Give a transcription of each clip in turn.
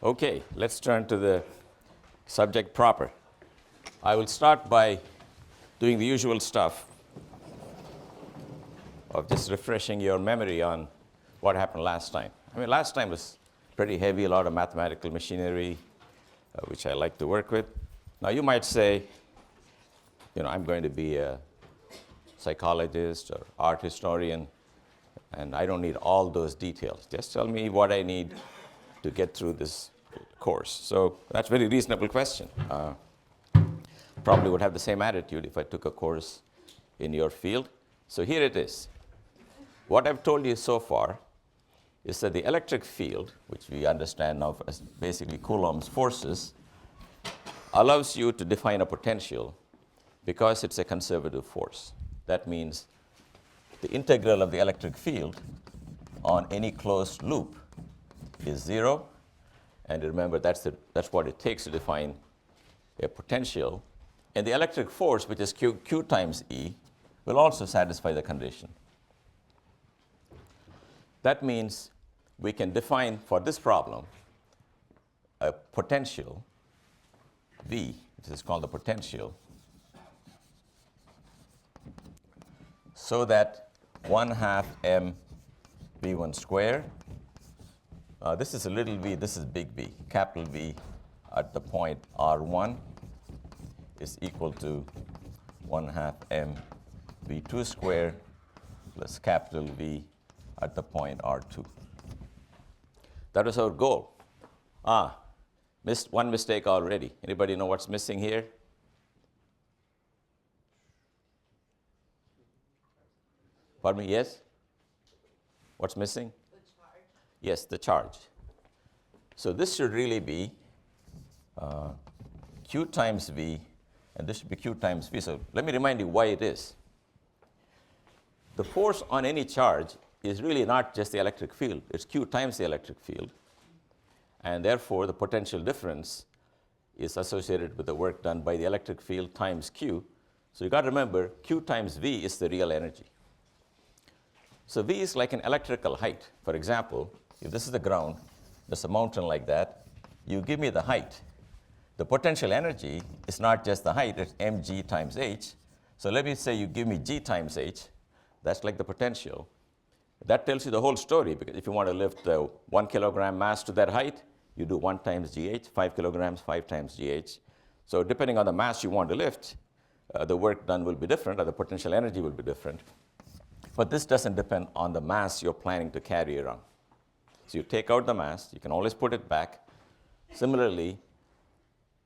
Okay, let's turn to the subject proper. I will start by doing the usual stuff of just refreshing your memory on what happened last time. I mean, last time was pretty heavy, a lot of mathematical machinery, which I like to work with. Now, you might say, I'm going to be a psychologist or art historian, and I don't need all those details. Just tell me what I need to get through this course. So that's a very reasonable question. Probably would have the same attitude if I took a course in your field. So here it is. What I've told you so far is that the electric field, which we understand now as basically Coulomb's forces, allows you to define a potential because it's a conservative force. That means the integral of the electric field on any closed loop is 0. And remember, that's what it takes to define a potential. And the electric force, which is Q times E, will also satisfy the condition. That means we can define for this problem a potential, V, which is called the potential, so that 1/2 m v1 squared. This is a little v, this is big V. Capital V at the point R1 is equal to 1/2 m v2 squared plus capital V at the point R2. That was our goal. Missed one mistake already. Anybody know what's missing here? Pardon me, yes? What's missing? The charge. Yes, the charge. So this should really be Q times V, and this should be Q times V. So let me remind you why it is. The force on any charge is really not just the electric field. It's Q times the electric field. And therefore, the potential difference is associated with the work done by the electric field times Q. So you've got to remember, Q times V is the real energy. So V is like an electrical height. For example, if this is the ground, there's a mountain like that, you give me the height. The potential energy is not just the height, it's mg times h. So let me say you give me g times h. That's like the potential. That tells you the whole story, because if you want to lift the 1 kilogram mass to that height, you do 1 times gh, 5 kilograms, 5 times gh. So depending on the mass you want to lift, the work done will be different, or the potential energy will be different. But this doesn't depend on the mass you're planning to carry around. So you take out the mass, you can always put it back. Similarly,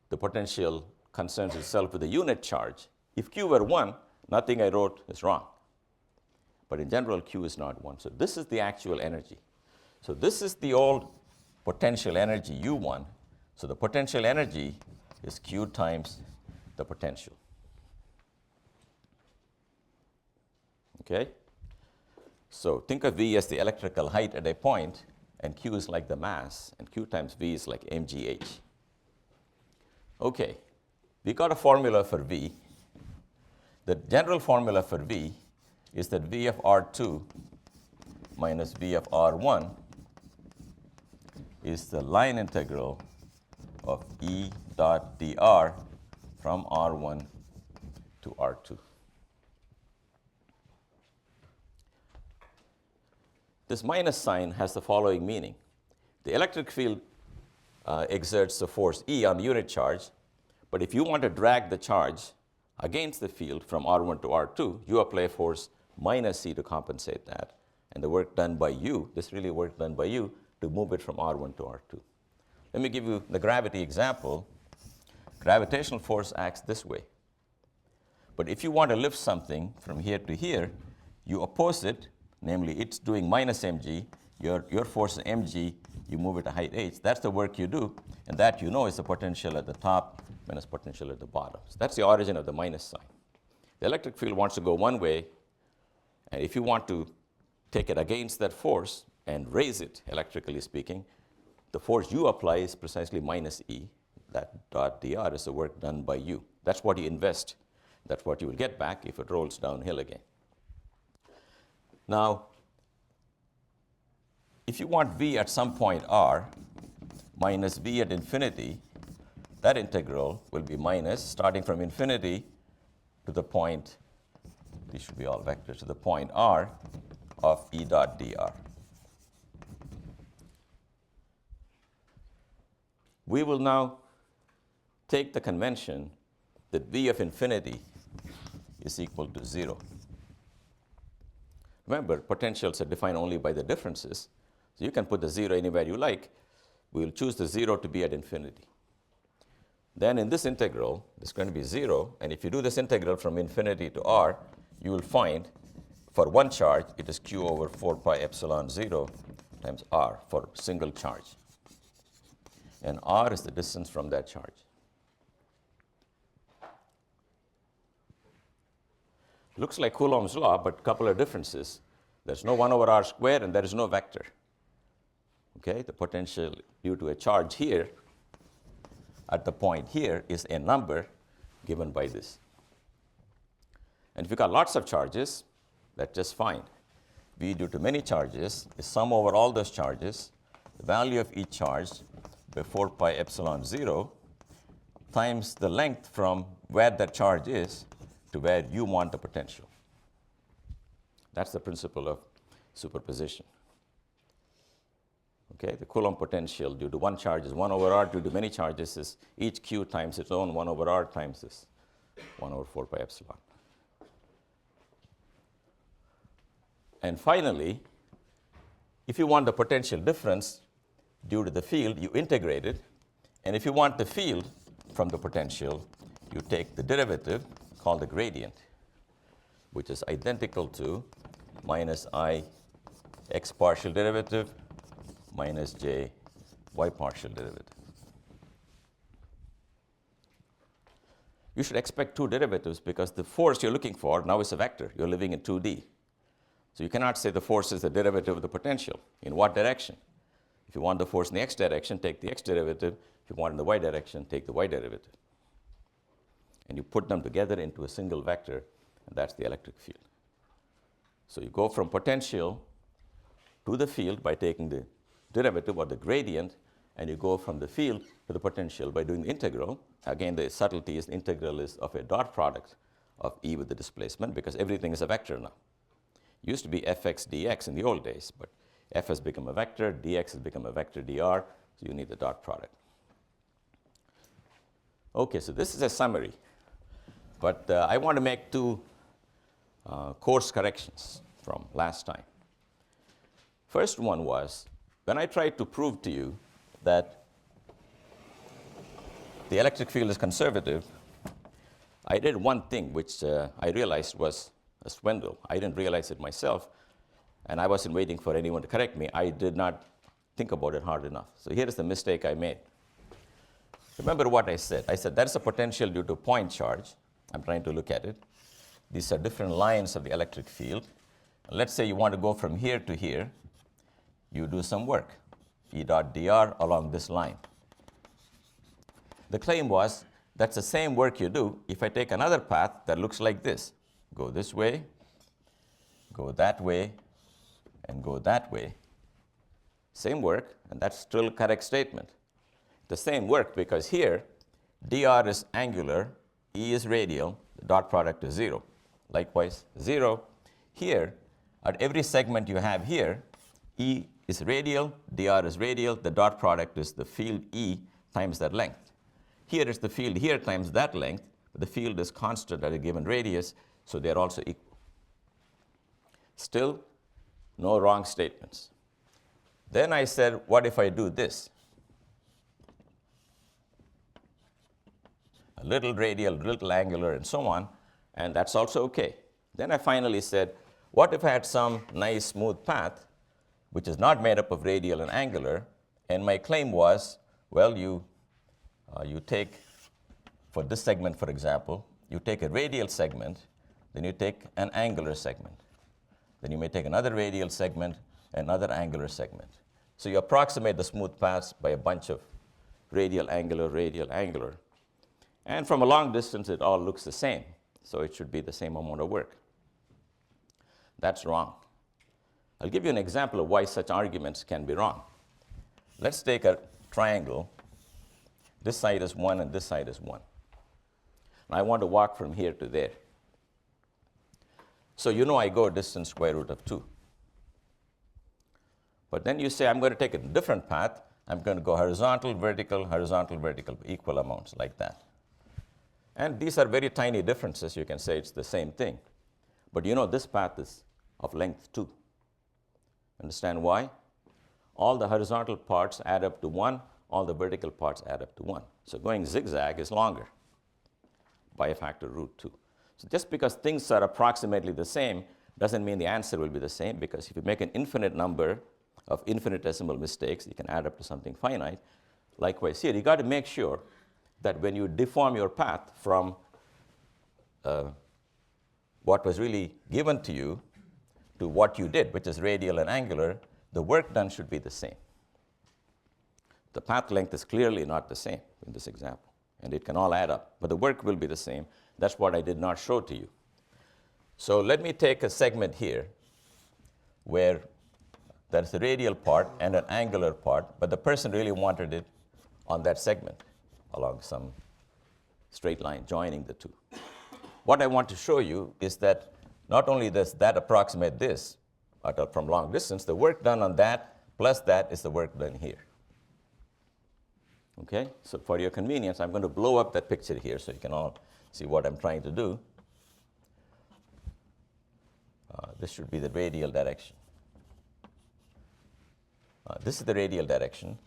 the potential concerns itself with the unit charge. If Q were 1, nothing I wrote is wrong. But in general, Q is not 1. So this is the actual energy. So this is the old potential energy, U1. So the potential energy is Q times the potential. Okay? So think of V as the electrical height at a point, and Q is like the mass, and Q times V is like mgh. Okay, we got a formula for V. The general formula for V is that V of R2 minus V of R1 is the line integral of E dot dr from R1 to R2. This minus sign has the following meaning. The electric field exerts the force E on the unit charge, but if you want to drag the charge against the field from R1 to R2, you apply force minus C to compensate that. And the work done by you, this really work done by you, to move it from R1 to R2. Let me give you the gravity example. Gravitational force acts this way. But if you want to lift something from here to here, you oppose it. Namely, it's doing minus mg, your force is mg, you move it to height h. That's the work you do, and that you know is the potential at the top minus potential at the bottom. So that's the origin of the minus sign. The electric field wants to go one way, and if you want to take it against that force and raise it, electrically speaking, the force you apply is precisely minus E. That dot dr is the work done by you. That's what you invest. That's what you will get back if it rolls downhill again. Now, if you want V at some point R, minus v at infinity, that integral will be minus, starting from infinity to the point, these should be all vectors, to the point r of E dot dr. We will now take the convention that v of infinity is equal to 0. Remember, potentials are defined only by the differences. So you can put the 0 anywhere you like. We will choose the 0 to be at infinity. Then in this integral, it's going to be 0. And if you do this integral from infinity to r, you will find for one charge, it is q over 4 pi epsilon 0 times r for single charge. And r is the distance from that charge. Looks like Coulomb's law, but a couple of differences. There's no 1 over r squared, and there is no vector. Okay, the potential due to a charge here at the point here is a number given by this. And if you've got lots of charges, that's just fine. V due to many charges is sum over all those charges, the value of each charge by 4 pi epsilon 0 times the length from where that charge is to where you want the potential. That's the principle of superposition. Okay, the Coulomb potential due to one charge is 1 over r, due to many charges is each q times its own 1 over r times this 1 over 4 pi epsilon. And finally, if you want the potential difference due to the field, you integrate it. And if you want the field from the potential, you take the derivative called the gradient, which is identical to minus I x partial derivative minus j y partial derivative. You should expect two derivatives because the force you're looking for now is a vector. You're living in 2D. So you cannot say the force is the derivative of the potential. In what direction? If you want the force in the x direction, take the x derivative. If you want it in the y direction, take the y derivative. And you put them together into a single vector, and that's the electric field. So you go from potential to the field by taking the derivative or the gradient, and you go from the field to the potential by doing the integral. Again, the subtlety is the integral is of a dot product of E with the displacement because everything is a vector now. It used to be fx dx in the old days, but f has become a vector, dx has become a vector dr, so you need the dot product. Okay, so this is a summary, but I want to make two course corrections from last time. First one was, when I tried to prove to you that the electric field is conservative, I did one thing which I realized was a swindle. I didn't realize it myself, and I wasn't waiting for anyone to correct me. I did not think about it hard enough. So here is the mistake I made. Remember what I said. I said that's a potential due to point charge. I'm trying to look at it. These are different lines of the electric field. Let's say you want to go from here to here. You do some work, E dot dr along this line. The claim was that's the same work you do if I take another path that looks like this. Go this way, go that way, and go that way. Same work, and that's still a correct statement. The same work because here dr is angular, E is radial, the dot product is 0. Likewise, 0. Here, at every segment you have here, E is radial, dr is radial, the dot product is the field E times that length. Here is the field here times that length, but the field is constant at a given radius, so they're also equal. Still, no wrong statements. Then I said, what if I do this? A little radial, a little angular, and so on, and that's also okay. Then I finally said, what if I had some nice smooth path which is not made up of radial and angular, and my claim was, well, you take, for this segment, for example, you take a radial segment, then you take an angular segment. Then you may take another radial segment, another angular segment. So you approximate the smooth paths by a bunch of radial, angular. And from a long distance, it all looks the same. So it should be the same amount of work. That's wrong. I'll give you an example of why such arguments can be wrong. Let's take a triangle. This side is 1 and this side is 1. And I want to walk from here to there. So you know I go a distance square root of 2. But then you say I'm going to take a different path. I'm going to go horizontal, vertical, equal amounts like that. And these are very tiny differences. You can say it's the same thing. But you know this path is of length 2. Understand why? All the horizontal parts add up to 1. All the vertical parts add up to 1. So going zigzag is longer by a factor root 2. So just because things are approximately the same doesn't mean the answer will be the same, because if you make an infinite number of infinitesimal mistakes, you can add up to something finite. Likewise here, you got to make sure that when you deform your path from what was really given to you to what you did, which is radial and angular, the work done should be the same. The path length is clearly not the same in this example, and it can all add up, but the work will be the same. That's what I did not show to you. So let me take a segment here where there's a radial part and an angular part, but the person really wanted it on that segment along some straight line joining the two. What I want to show you is that not only does that approximate this from long distance, the work done on that plus that is the work done here. Okay? So for your convenience, I'm going to blow up that picture here so you can all see what I'm trying to do. This should be the radial direction. This is the radial direction.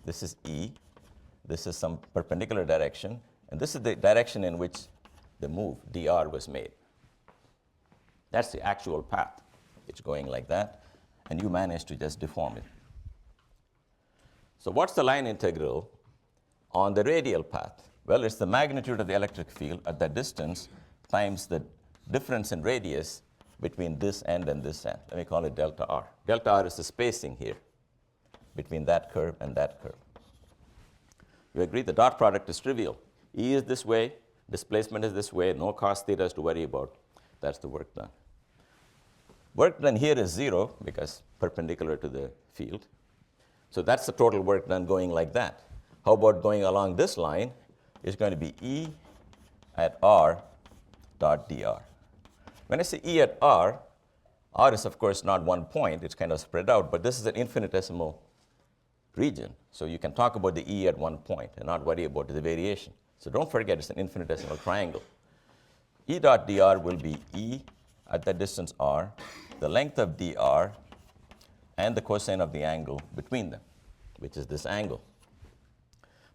This is E. This is some perpendicular direction. And this is the direction in which the move, dr, was made. That's the actual path. It's going like that. And you managed to just deform it. So what's the line integral on the radial path? Well, it's the magnitude of the electric field at that distance times the difference in radius between this end and this end. Let me call it delta r. Delta r is the spacing here between that curve and that curve. You agree the dot product is trivial. E is this way, displacement is this way, no cos theta to worry about. That's the work done. Work done here is 0 because perpendicular to the field. So that's the total work done going like that. How about going along this line? It's going to be E at r dot dr. When I say E at r is of course not one point, it's kind of spread out, but this is an infinitesimal region. So you can talk about the E at one point and not worry about the variation. So don't forget it's an infinitesimal triangle. E dot dr will be E at that distance r, the length of dr, and the cosine of the angle between them, which is this angle.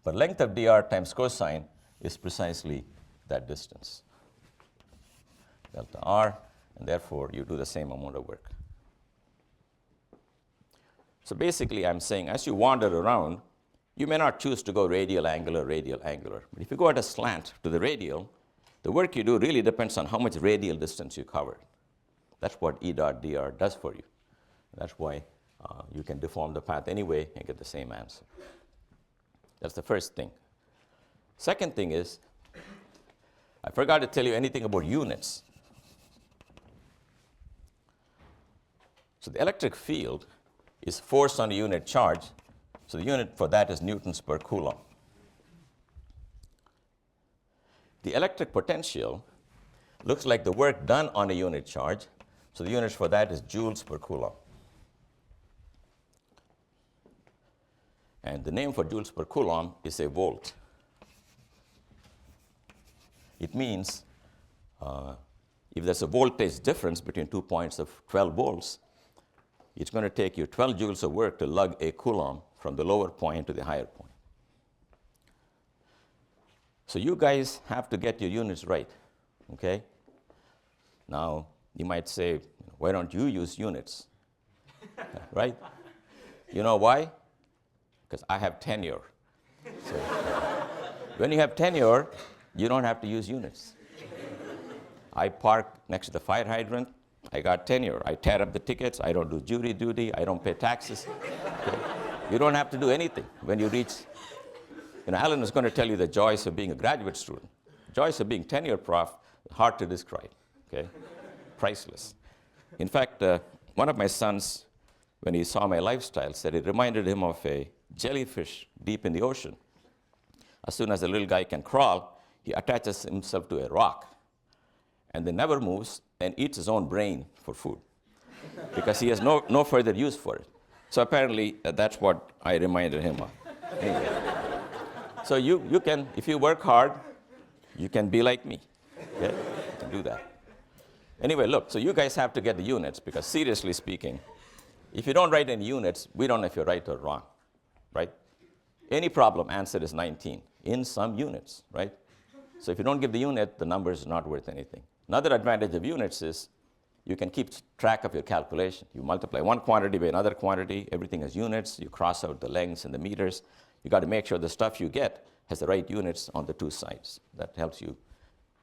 But length of dr times cosine is precisely that distance, delta r, and therefore you do the same amount of work. So basically I'm saying as you wander around, you may not choose to go radial, angular, but if you go at a slant to the radial, the work you do really depends on how much radial distance you cover. That's what E dot dr does for you. That's why you can deform the path anyway and get the same answer. That's the first thing. Second thing is, I forgot to tell you anything about units. So the electric field is force on a unit charge. So the unit for that is newtons per coulomb. The electric potential looks like the work done on a unit charge. So the units for that is joules per coulomb. And the name for joules per coulomb is a volt. It means if there's a voltage difference between 2 points of 12 volts, it's going to take you 12 joules of work to lug a coulomb from the lower point to the higher point. So you guys have to get your units right, okay? Now, you might say, why don't you use units, right? You know why? Because I have tenure. So, when you have tenure, you don't have to use units. I park next to the fire hydrant. I got tenure. I tear up the tickets. I don't do jury duty. I don't pay taxes. Okay? You don't have to do anything when you reach. Alan is going to tell you the joys of being a graduate student. Joys of being tenure prof, hard to describe. Okay? Priceless. In fact, one of my sons, when he saw my lifestyle, said it reminded him of a jellyfish deep in the ocean. As soon as the little guy can crawl, he attaches himself to a rock and then never moves and eats his own brain for food because he has no further use for it. So apparently, that's what I reminded him of. Anyway. So you can, if you work hard, you can be like me. Okay? You can do that. Anyway, look, so you guys have to get the units because seriously speaking, if you don't write any units, we don't know if you're right or wrong, right? Any problem, answer is 19 in some units, right? So if you don't give the unit, the number is not worth anything. Another advantage of units is you can keep track of your calculation. You multiply one quantity by another quantity, everything is units, you cross out the lengths and the meters. You got to make sure the stuff you get has the right units on the two sides. That helps you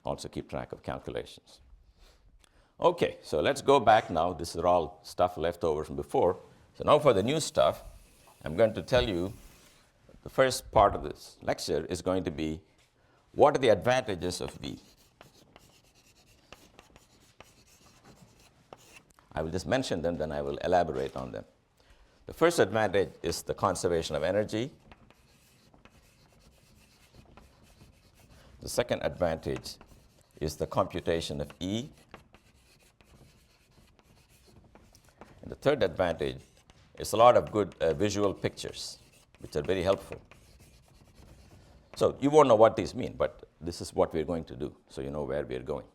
also keep track of calculations. Okay, so let's go back now. This is all stuff left over from before. So now for the new stuff, I'm going to tell you the first part of this lecture is going to be what are the advantages of V? I will just mention them, then I will elaborate on them. The first advantage is the conservation of energy. The second advantage is the computation of E. And the third advantage is a lot of good visual pictures, which are very helpful. So you won't know what these mean, but this is what we're going to do, so you know where we're going.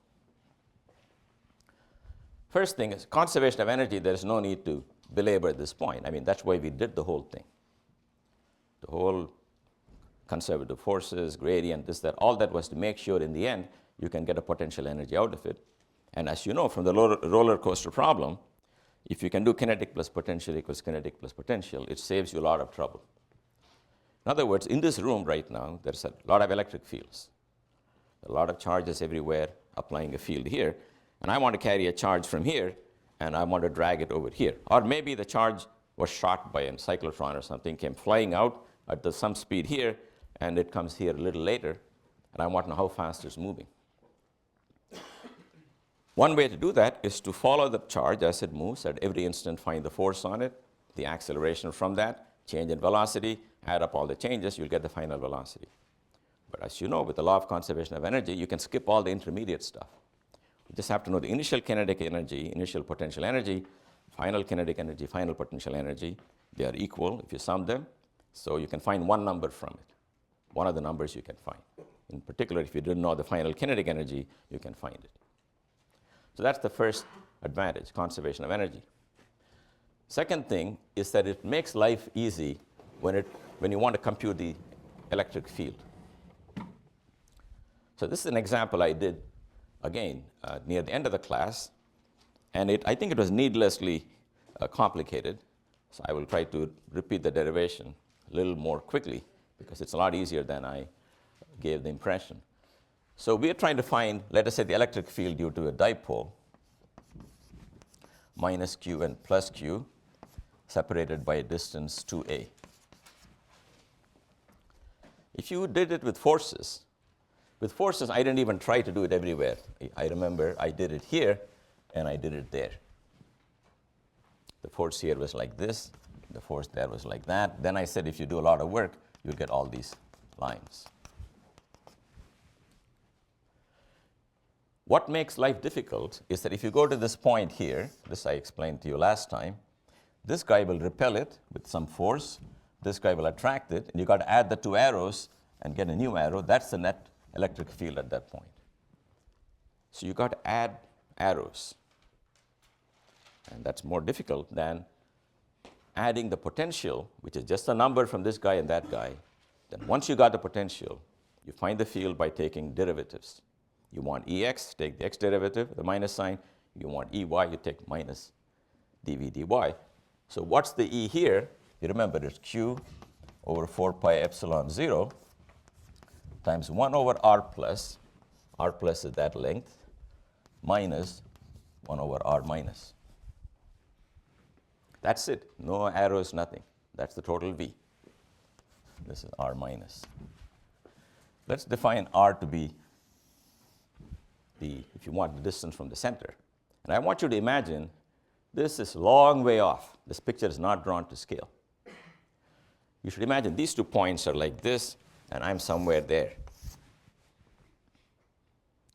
First thing is conservation of energy. There's no need to belabor this point. I mean, that's why we did the whole thing. The whole conservative forces, gradient, this, that, all that was to make sure in the end you can get a potential energy out of it. And as you know from the roller coaster problem, if you can do kinetic plus potential equals kinetic plus potential, it saves you a lot of trouble. In other words, in this room right now, there's a lot of electric fields, a lot of charges everywhere applying a field here. And I want to carry a charge from here, and I want to drag it over here. Or maybe the charge was shot by a cyclotron or something, came flying out at some speed here, and it comes here a little later, and I want to know how fast it's moving. One way to do that is to follow the charge as it moves. At every instant, find the force on it, the acceleration from that, change in velocity, add up all the changes, you'll get the final velocity. But as you know, with the law of conservation of energy, you can skip all the intermediate stuff. You just have to know the initial kinetic energy, initial potential energy, final kinetic energy, final potential energy. They are equal if you sum them. So you can find one number from it. One of the numbers you can find. In particular, if you didn't know the final kinetic energy, you can find it. So that's the first advantage, conservation of energy. Second thing is that it makes life easy when you want to compute the electric field. So this is an example I did, again, near the end of the class. And I think it was needlessly complicated. So I will try to repeat the derivation a little more quickly because it's a lot easier than I gave the impression. So we are trying to find, let us say, the electric field due to a dipole, minus q and plus q, separated by a distance 2a. If you did it with forces, I didn't even try to do it everywhere. I remember I did it here, and I did it there. The force here was like this. The force there was like that. Then I said if you do a lot of work, you'll get all these lines. What makes life difficult is that if you go to this point here, this I explained to you last time, this guy will repel it with some force. This guy will attract it. And you've got to add the two arrows and get a new arrow. That's the net electric field at that point. So you've got to add arrows. And that's more difficult than adding the potential, which is just a number from this guy and that guy. Then once you got the potential, you find the field by taking derivatives. You want Ex, take the x derivative, the minus sign. You want Ey, you take minus dv dy. So what's the E here? You remember it's q over 4 pi epsilon 0 times 1 over r plus is that length, minus 1 over r minus. That's it. No arrows, nothing. That's the total V. This is r minus. Let's define r to be if you want, the distance from the center. And I want you to imagine this is long way off. This picture is not drawn to scale. You should imagine these 2 points are like this, and I'm somewhere there.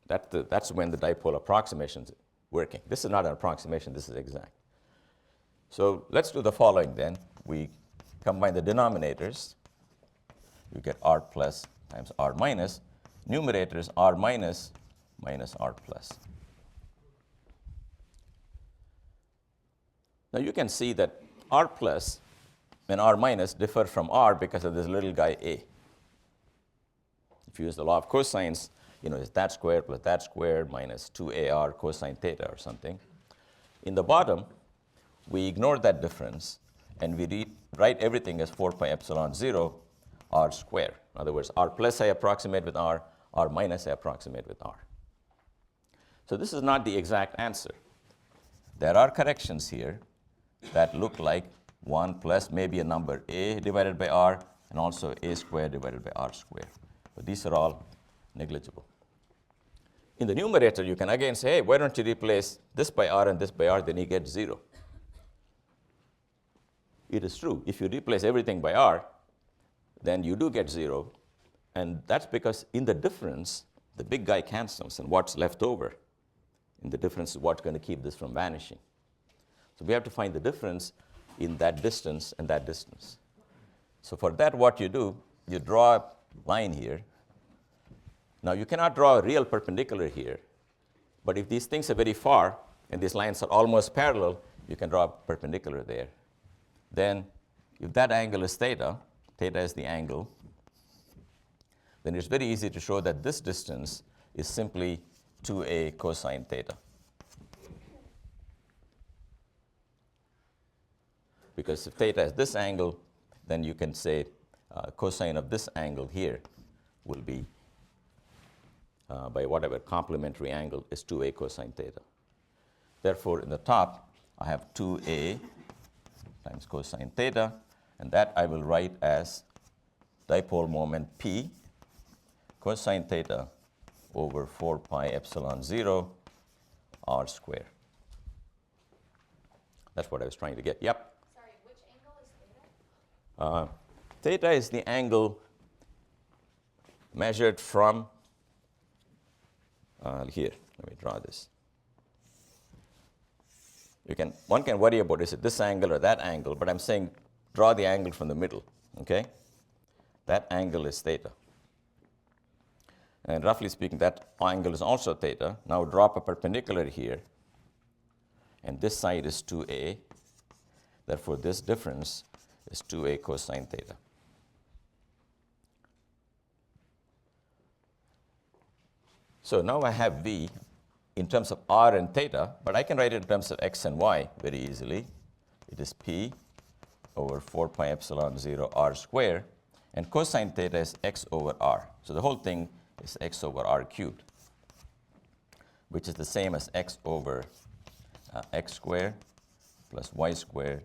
That's when the dipole approximation is working. This is not an approximation, this is exact. So let's do the following then. We combine the denominators. You get r plus times r minus. Numerators r minus minus r plus. Now you can see that r plus and r minus differ from r because of this little guy a. If you use the law of cosines, it's that squared plus that squared minus 2ar cosine theta or something. In the bottom, we ignore that difference, and we write everything as 4 pi epsilon 0 r squared. In other words, r plus I approximate with r minus I approximate with r. So this is not the exact answer. There are corrections here that look like 1 plus maybe a number a divided by r, and also a squared divided by r squared. But these are all negligible. In the numerator, you can again say, hey, why don't you replace this by r and this by r, then you get 0. It is true. If you replace everything by r, then you do get 0. And that's because in the difference, the big guy cancels, and what's left over in the difference is what's going to keep this from vanishing. So we have to find the difference in that distance and that distance. So for that, what you do, you draw a line here. Now, you cannot draw a real perpendicular here, but if these things are very far and these lines are almost parallel, you can draw a perpendicular there. Then, if that angle is theta, theta is the angle, then it's very easy to show that this distance is simply 2a cosine theta. Because if theta is this angle, then you can say cosine of this angle here will be by whatever complementary angle is 2a cosine theta. Therefore, in the top, I have 2a times cosine theta, and that I will write as dipole moment P cosine theta over 4 pi epsilon 0 r squared. That's what I was trying to get. Yep? Sorry, which angle is theta? Theta is the angle measured from here. Let me draw this. One can worry about is it this angle or that angle, but I'm saying draw the angle from the middle, okay? That angle is theta. And roughly speaking, that angle is also theta. Now drop a perpendicular here, and this side is 2a. Therefore, this difference is 2a cosine theta. So now I have v in terms of r and theta, but I can write it in terms of x and y very easily. It is p over 4 pi epsilon 0 r squared, and cosine theta is x over r. So the whole thing is x over r cubed, which is the same as x over x squared plus y squared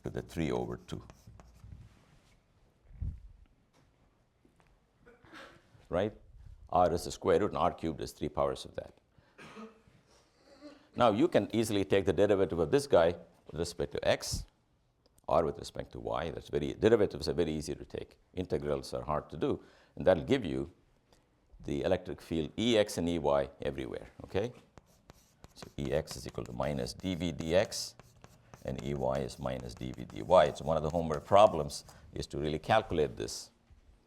to the 3 over 2. Right? R is the square root, and r cubed is 3 powers of that. Now, you can easily take the derivative of this guy with respect to x or with respect to y. Derivatives are very easy to take. Integrals are hard to do, and that will give you the electric field Ex and Ey everywhere, okay? So Ex is equal to minus dV dx, and Ey is minus dV dy. So one of the homework problems is to really calculate this.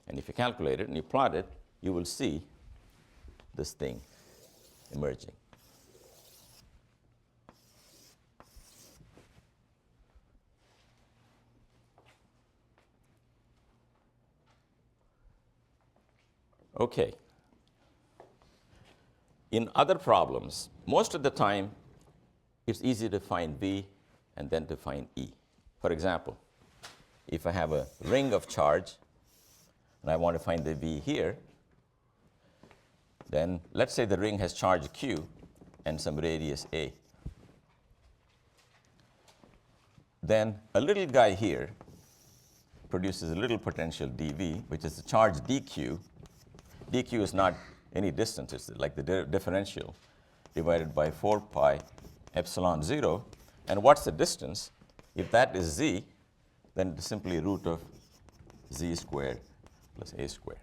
And if you calculate it and you plot it, you will see this thing emerging. Okay. In other problems, most of the time, it's easy to find V and then to find E. For example, if I have a ring of charge and I want to find the V here, then let's say the ring has charge Q and some radius A. Then a little guy here produces a little potential dV, which is the charge dq. dq is not any distance, it's like the differential divided by 4 pi epsilon 0. And what's the distance? If that is z, then it's simply root of z squared plus a squared.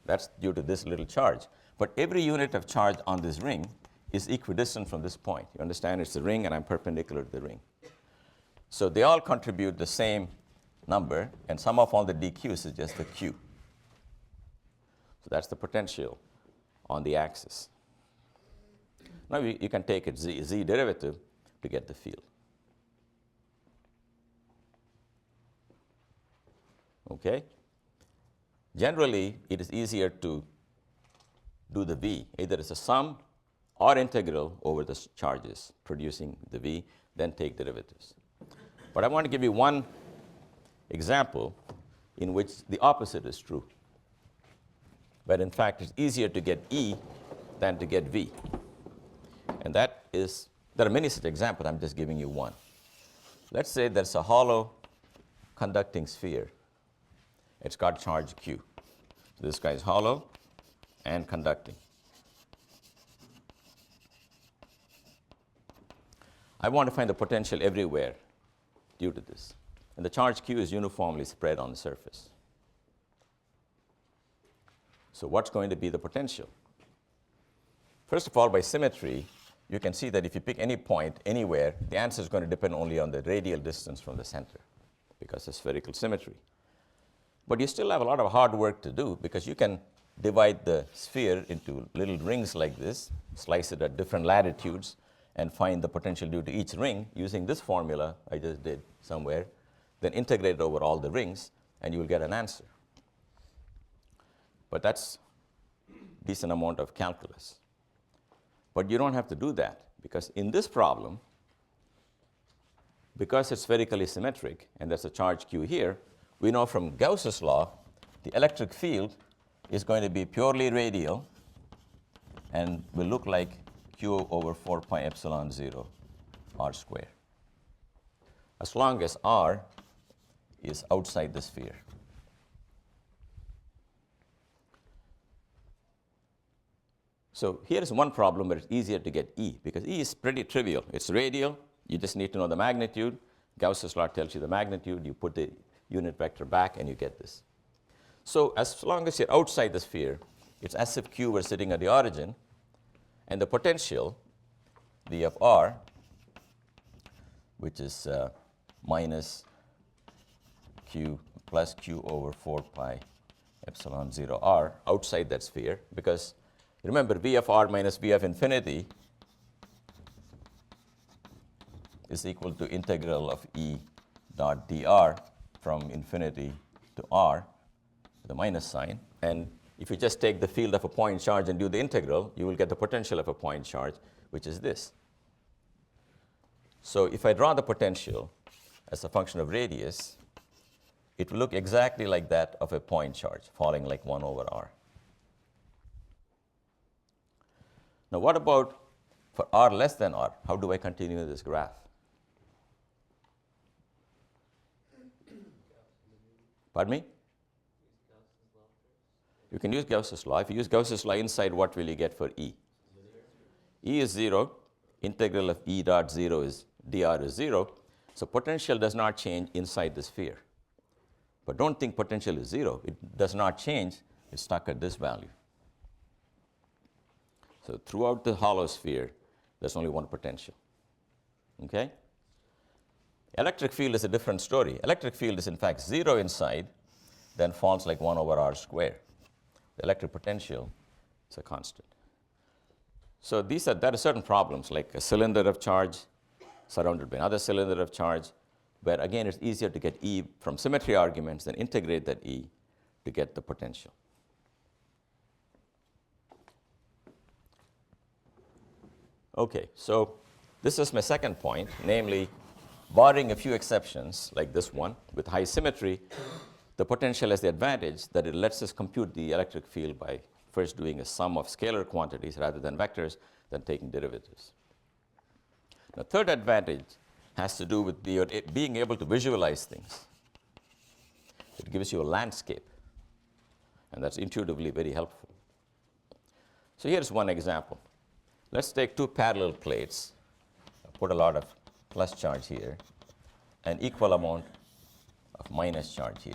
That's due to this little charge. But every unit of charge on this ring is equidistant from this point. You understand? It's a ring, and I'm perpendicular to the ring. So they all contribute the same number, and sum of all the dq's is just the q. So that's the potential on the axis. Now you can take its z derivative to get the field. Okay? Generally, it is easier to do the v. Either it's a sum or integral over the charges producing the v, then take derivatives. But I want to give you one example in which the opposite is true. But in fact, it's easier to get E than to get V. And that is, there are many such examples. I'm just giving you one. Let's say there's a hollow conducting sphere. It's got charge Q. So this guy is hollow and conducting. I want to find the potential everywhere due to this. And the charge Q is uniformly spread on the surface. So what's going to be the potential? First of all, by symmetry, you can see that if you pick any point anywhere, the answer is going to depend only on the radial distance from the center because of spherical symmetry. But you still have a lot of hard work to do because you can divide the sphere into little rings like this, slice it at different latitudes, and find the potential due to each ring using this formula I just did somewhere, then integrate it over all the rings, and you will get an answer. But that's a decent amount of calculus. But you don't have to do that because in this problem, because it's spherically symmetric and there's a charge Q here, we know from Gauss's law the electric field is going to be purely radial and will look like Q over 4 pi epsilon 0 r squared, as long as r is outside the sphere. So here's one problem where it's easier to get E, because E is pretty trivial. It's radial. You just need to know the magnitude. Gauss's law tells you the magnitude. You put the unit vector back, and you get this. So as long as you're outside the sphere, it's as if Q were sitting at the origin, and the potential, V of r, which is minus Q plus Q over 4 pi epsilon 0 r, outside that sphere, because remember, V of r minus V of infinity is equal to integral of E dot dr from infinity to r, the minus sign. And if you just take the field of a point charge and do the integral, you will get the potential of a point charge, which is this. So if I draw the potential as a function of radius, it will look exactly like that of a point charge, falling like 1 over r. Now, what about for r less than r? How do I continue this graph? Pardon me? You can use Gauss's law. If you use Gauss's law inside, what will you get for E? E is 0. Integral of E dot 0 is dr is 0. So potential does not change inside the sphere. But don't think potential is 0. It does not change. It's stuck at this value. So throughout the hollow sphere, there's only one potential. Okay? Electric field is a different story. Electric field is in fact 0 inside, then falls like 1 over r squared. The electric potential is a constant. So there are certain problems, like a cylinder of charge surrounded by another cylinder of charge, where again it's easier to get E from symmetry arguments than integrate that E to get the potential. Okay, so this is my second point, namely, barring a few exceptions like this one with high symmetry, the potential has the advantage that it lets us compute the electric field by first doing a sum of scalar quantities rather than vectors, then taking derivatives. The third advantage has to do with being able to visualize things. It gives you a landscape, and that's intuitively very helpful. So here's one example. Let's take two parallel plates, put a lot of plus charge here, an equal amount of minus charge here.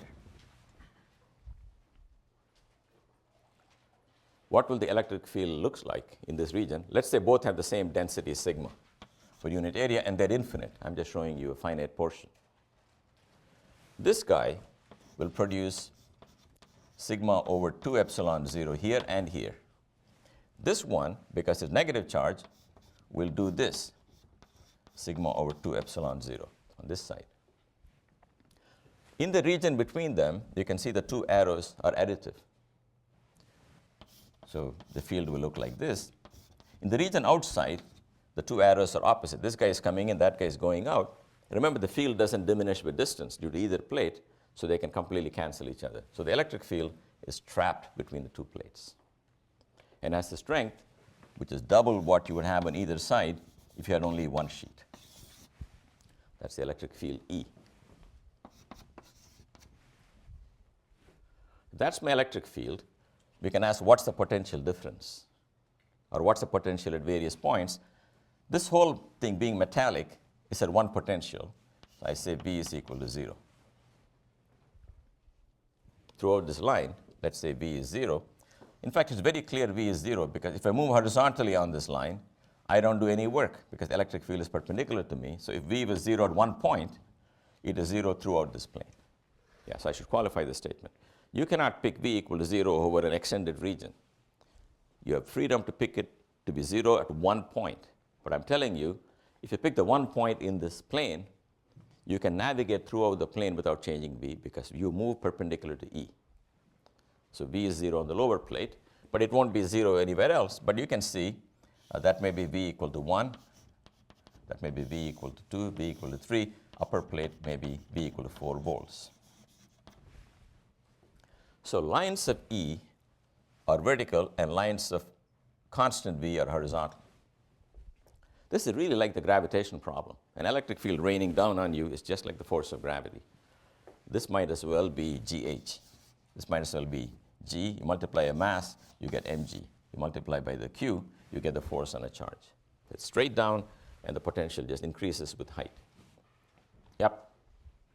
What will the electric field looks like in this region? Let's say both have the same density sigma for unit area, and they're infinite. I'm just showing you a finite portion. This guy will produce sigma over 2 epsilon 0 here and here. This one, because it's negative charge, will do this, sigma over 2 epsilon 0 on this side. In the region between them, you can see the two arrows are additive. So the field will look like this. In the region outside, the two arrows are opposite. This guy is coming in, that guy is going out. Remember, the field doesn't diminish with distance due to either plate, so they can completely cancel each other. So the electric field is trapped between the two plates and has the strength, which is double what you would have on either side if you had only one sheet. That's the electric field E. That's my electric field. We can ask, what's the potential difference? Or what's the potential at various points? This whole thing being metallic is at one potential. So I say V is equal to 0. Throughout this line, let's say V is 0. In fact, it's very clear V is 0, because if I move horizontally on this line, I don't do any work because the electric field is perpendicular to me. So if V was 0 at one point, it is 0 throughout this plane. Yeah, so I should qualify this statement. You cannot pick V equal to 0 over an extended region. You have freedom to pick it to be 0 at one point. But I'm telling you, if you pick the one point in this plane, you can navigate throughout the plane without changing V because you move perpendicular to E. So V is 0 on the lower plate, but it won't be 0 anywhere else. But you can see that may be V equal to 1, that may be V equal to 2, V equal to 3. Upper plate may be V equal to 4 volts. So lines of E are vertical and lines of constant V are horizontal. This is really like the gravitation problem. An electric field raining down on you is just like the force of gravity. This might as well be GH. This might as well be G. You multiply a mass, you get mg. You multiply by the Q, you get the force on a charge. It's straight down, and the potential just increases with height. Yep.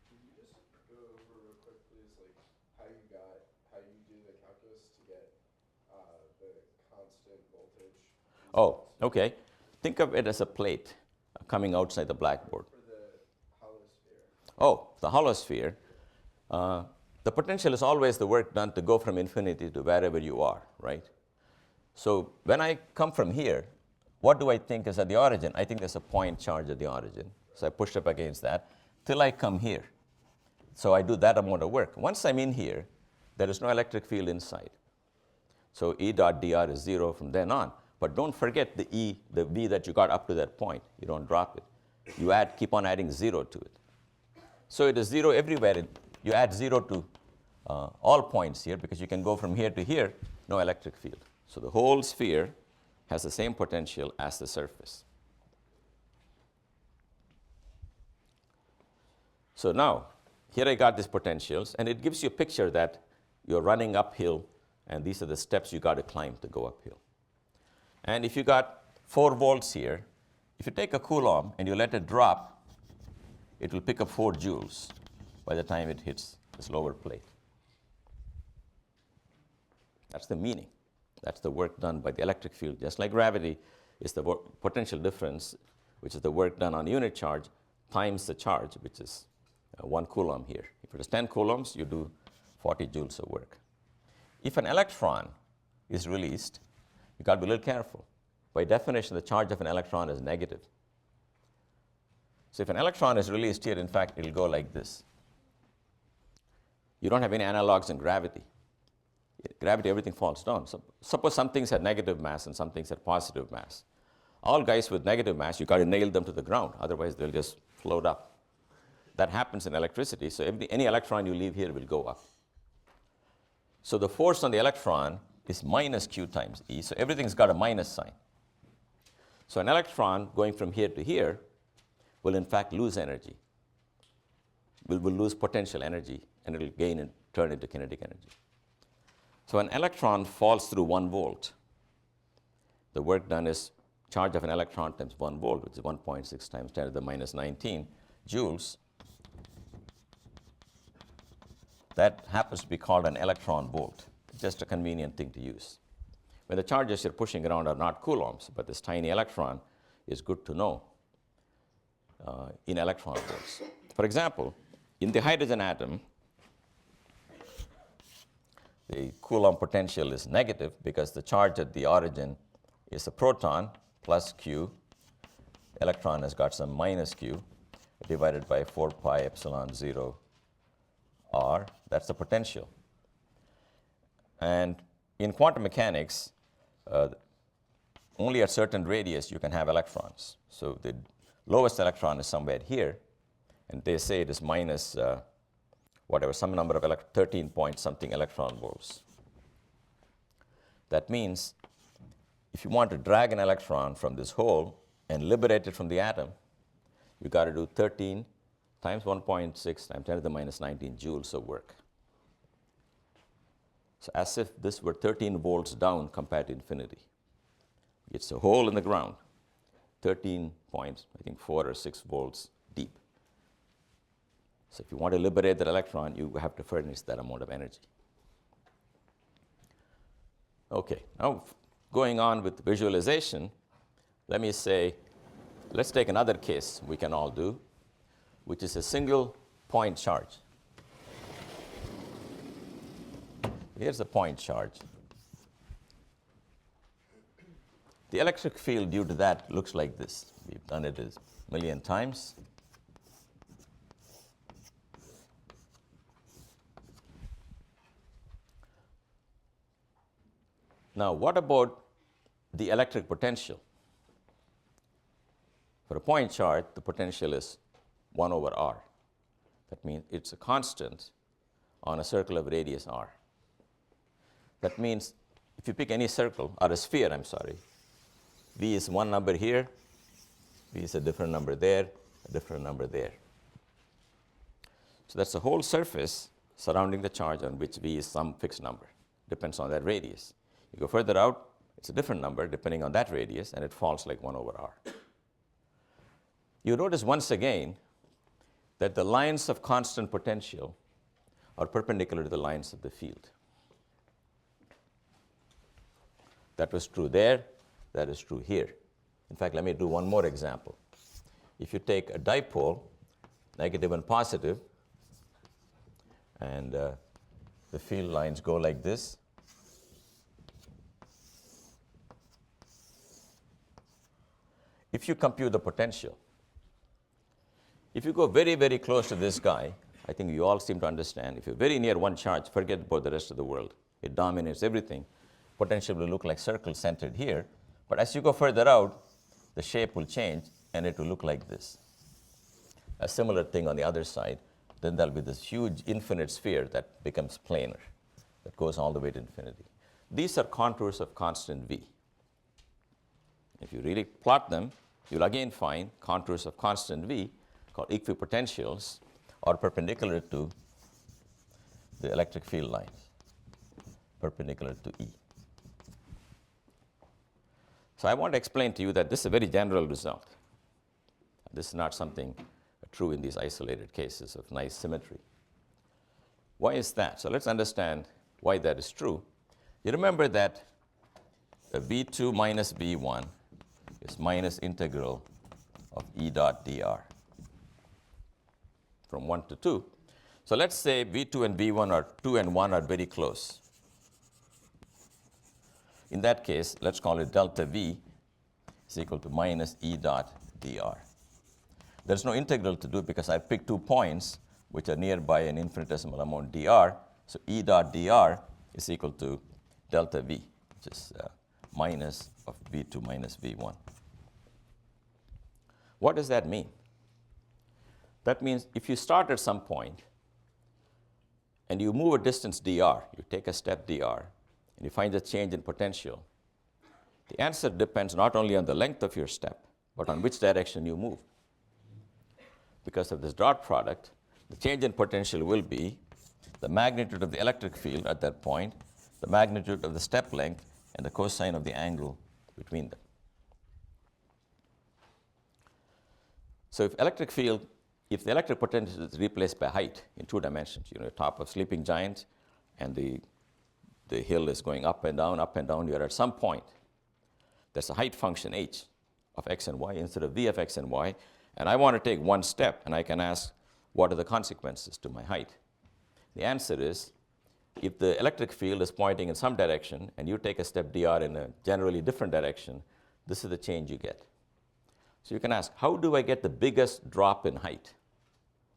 Can you just go over real quick, please, like how you do the calculus to get the constant voltage? Oh, okay. Think of it as a plate coming outside the blackboard. For the hollow sphere. Oh, the hollow sphere. The potential is always the work done to go from infinity to wherever you are, right? So when I come from here, what do I think is at the origin? I think there's a point charge at the origin. So I push up against that till I come here. So I do that amount of work. Once I'm in here, there is no electric field inside. So E dot dr is 0 from then on. But don't forget the E, the V that you got up to that point. You don't drop it. You keep on adding 0 to it. So it is 0 everywhere. You add 0 to all points here because you can go from here to here, no electric field. So the whole sphere has the same potential as the surface. So now, here I got these potentials, and it gives you a picture that you're running uphill, and these are the steps you got to climb to go uphill. And if you got 4 volts here, if you take a Coulomb and you let it drop, it will pick up 4 joules by the time it hits this lower plate. That's the meaning. That's the work done by the electric field. Just like gravity is the potential difference, which is the work done on unit charge, times the charge, which is 1 Coulomb here. If it is 10 coulombs, you do 40 joules of work. If an electron is released, you've got to be a little careful. By definition, the charge of an electron is negative. So if an electron is released here, in fact, it'll go like this. You don't have any analogs in gravity. Gravity, everything falls down. So suppose some things had negative mass and some things had positive mass. All guys with negative mass, you got to nail them to the ground. Otherwise, they'll just float up. That happens in electricity. So any electron you leave here will go up. So the force on the electron is minus Q times E. So everything's got a minus sign. So an electron going from here to here will in fact lose energy. Will lose potential energy, and it'll gain and turn into kinetic energy. So an electron falls through 1 volt. The work done is charge of an electron times 1 volt, which is 1.6 times 10 to the minus 19 joules. That happens to be called an electron volt, just a convenient thing to use. When the charges you're pushing around are not coulombs, but this tiny electron is good to know in electron volts. For example, in the hydrogen atom, the Coulomb potential is negative because the charge at the origin is a proton plus Q. Electron has got some minus Q divided by 4 pi epsilon 0 R. That's the potential. And in quantum mechanics, only at certain radius you can have electrons. So the lowest electron is somewhere here, and they say it is minus whatever, some number of 13 point something electron volts. That means if you want to drag an electron from this hole and liberate it from the atom, you got to do 13 times 1.6 times 10 to the minus 19 joules of work. So as if this were 13 volts down compared to infinity. It's a hole in the ground, 13 points, I think 4 or 6 volts deep. So if you want to liberate that electron, you have to furnish that amount of energy. Okay, now going on with visualization, let me say, let's take another case we can all do, which is a single point charge. Here's a point charge. The electric field due to that looks like this. We've done it a million times. Now, what about the electric potential? For a point charge, the potential is 1 over r. That means it's a constant on a circle of radius r. That means if you pick any circle, or a sphere, I'm sorry, V is one number here, V is a different number there, a different number there. So that's the whole surface surrounding the charge on which V is some fixed number. Depends on that radius. You go further out, it's a different number depending on that radius, and it falls like 1 over r. You notice once again that the lines of constant potential are perpendicular to the lines of the field. That was true there, that is true here. In fact, let me do one more example. If you take a dipole, negative and positive, and the field lines go like this, if you compute the potential, if you go very, very close to this guy, I think you all seem to understand, if you're very near one charge, forget about the rest of the world. It dominates everything. Potential will look like circles centered here. But as you go further out, the shape will change, and it will look like this. A similar thing on the other side. Then there'll be this huge infinite sphere that becomes planar, that goes all the way to infinity. These are contours of constant V. If you really plot them, you'll again find contours of constant V called equipotentials are perpendicular to the electric field lines, perpendicular to E. So I want to explain to you that this is a very general result. This is not something true in these isolated cases of nice symmetry. Why is that? So let's understand why that is true. You remember that V2 minus V1 is minus integral of E dot dr from 1 to 2. So let's say V2 and V1 are 2 and 1 are very close. In that case, let's call it delta V is equal to minus E dot dr. There's no integral to do because I picked 2 points which are nearby an infinitesimal amount dr. So E dot dr is equal to delta V, which is minus of V2 minus V1. What does that mean? That means if you start at some point and you move a distance dr, you take a step dr, and you find a change in potential, the answer depends not only on the length of your step, but on which direction you move. Because of this dot product, the change in potential will be the magnitude of the electric field at that point, the magnitude of the step length, and the cosine of the angle between them. So if electric field if the electric potential is replaced by height in 2 dimensions, top of sleeping giant and the hill is going up and down, you're at some point, there's a height function h of x and y instead of v of x and y, and I want to take one step, and I can ask, what are the consequences to my height? The answer is, if the electric field is pointing in some direction and you take a step dr in a generally different direction, this is the change you get. So you can ask, how do I get the biggest drop in height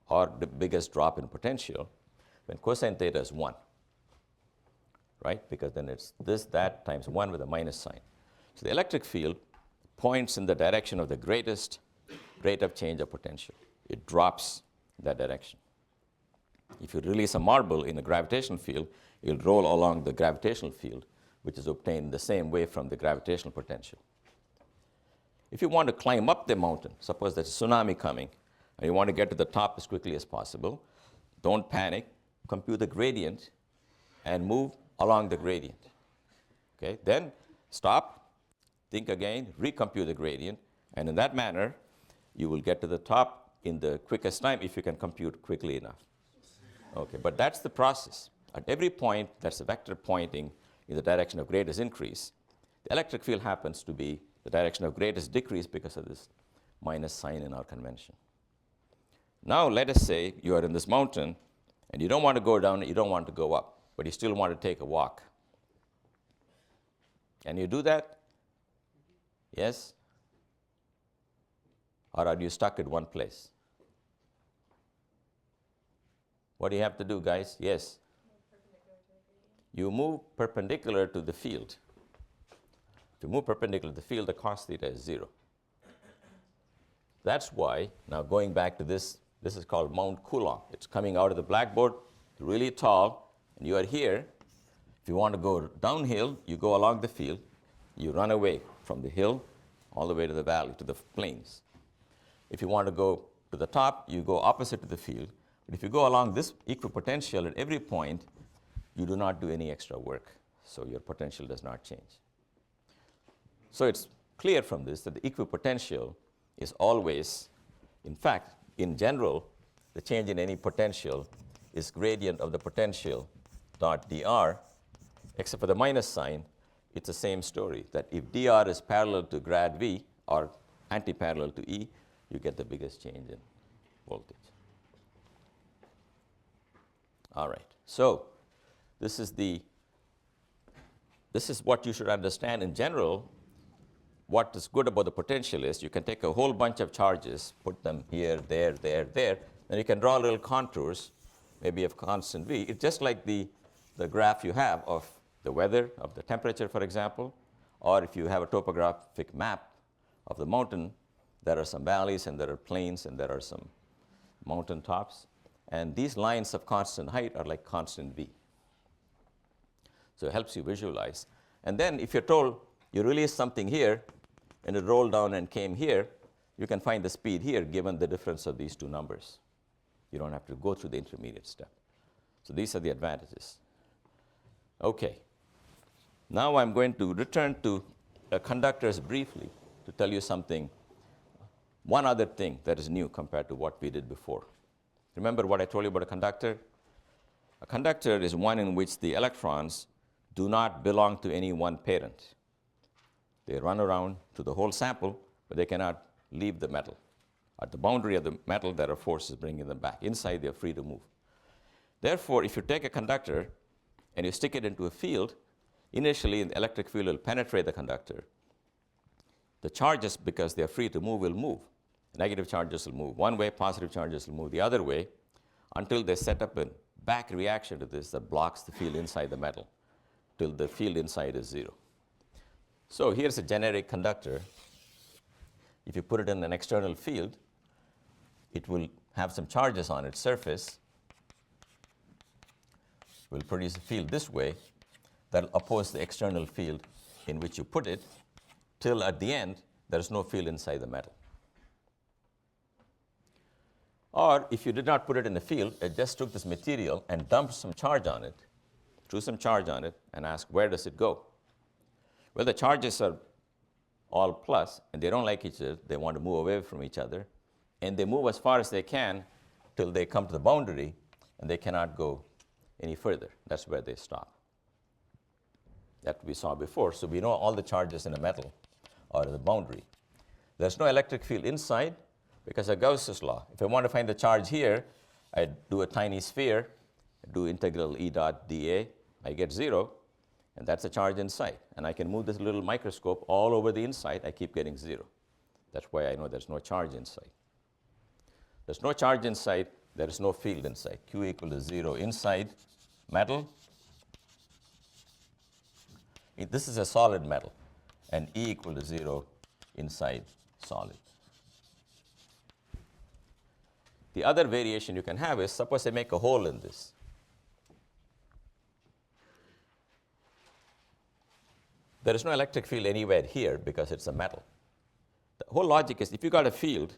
or the biggest drop in potential when cosine theta is 1, right? Because then it's this, that, times 1 with a minus sign. So the electric field points in the direction of the greatest rate of change of potential. It drops that direction. If you release a marble in a gravitational field, it'll roll along the gravitational field, which is obtained the same way from the gravitational potential. If you want to climb up the mountain, suppose there's a tsunami coming, and you want to get to the top as quickly as possible, don't panic, compute the gradient, and move along the gradient. Okay? Then stop, think again, recompute the gradient, and in that manner, you will get to the top in the quickest time if you can compute quickly enough. Okay, but that's the process. At every point, that's a vector pointing in the direction of greatest increase. The electric field happens to be the direction of greatest decrease because of this minus sign in our convention. Now, let us say you are in this mountain, and you don't want to go down, you don't want to go up, but you still want to take a walk. Can you do that? Yes? Or are you stuck at one place? What do you have to do, guys? Yes? You move perpendicular to the field. If you move perpendicular to the field, the cos theta is 0. That's why, now going back to this is called Mount Coulomb. It's coming out of the blackboard, really tall, and you are here. If you want to go downhill, you go along the field. You run away from the hill all the way to the valley, to the plains. If you want to go to the top, you go opposite to the field. But if you go along this equipotential at every point, you do not do any extra work, so your potential does not change. So it's clear from this that the equipotential is always, in fact, in general, the change in any potential is gradient of the potential dot dr, except for the minus sign, it's the same story, that if dr is parallel to grad v or anti-parallel to E, you get the biggest change in voltage. All right, so this is what you should understand in general. What is good about the potential is you can take a whole bunch of charges, put them here, there, and you can draw little contours, maybe of constant v. It's just like the graph you have of the weather, of the temperature, for example, or if you have a topographic map of the mountain, there are some valleys and there are plains and there are some mountain tops. And these lines of constant height are like constant v. So it helps you visualize. And then if you're told you release something here and it rolled down and came here, you can find the speed here given the difference of these two numbers. You don't have to go through the intermediate step. So these are the advantages. Okay. Now I'm going to return to conductors briefly to tell you something, one other thing that is new compared to what we did before. Remember what I told you about a conductor? A conductor is one in which the electrons do not belong to any one parent. They run around to the whole sample, but they cannot leave the metal. At the boundary of the metal, there are forces bringing them back. Inside, they are free to move. Therefore, if you take a conductor and you stick it into a field, initially the electric field will penetrate the conductor. The charges, because they are free to move, will move. Negative charges will move one way, positive charges will move the other way, until they set up a back reaction to this that blocks the field inside the metal, till the field inside is 0. So here's a generic conductor. If you put it in an external field, it will have some charges on its surface, will produce a field this way that will oppose the external field in which you put it, till at the end, there is no field inside the metal. Or if you did not put it in the field, it just took this material and dumped some charge on it, threw some charge on it, and asked, where does it go? Well, the charges are all plus, and they don't like each other. They want to move away from each other. and they move as far as they can till they come to the boundary, and they cannot go any further. That's where they stop. That we saw before. So we know all the charges in a metal are at the boundary. There's no electric field inside because of Gauss's law. If I want to find the charge here, I do a tiny sphere, do integral E dot dA, I get 0, and that's a charge inside. And I can move this little microscope all over the inside, I keep getting 0. That's why I know there's no charge inside. There's no charge inside, there is no field inside. Q equal to 0 inside metal. This is a solid metal, and E equal to 0 inside solid. The other variation you can have is, suppose I make a hole in this. There is no electric field anywhere here because it's a metal. The whole logic is, if you got a field,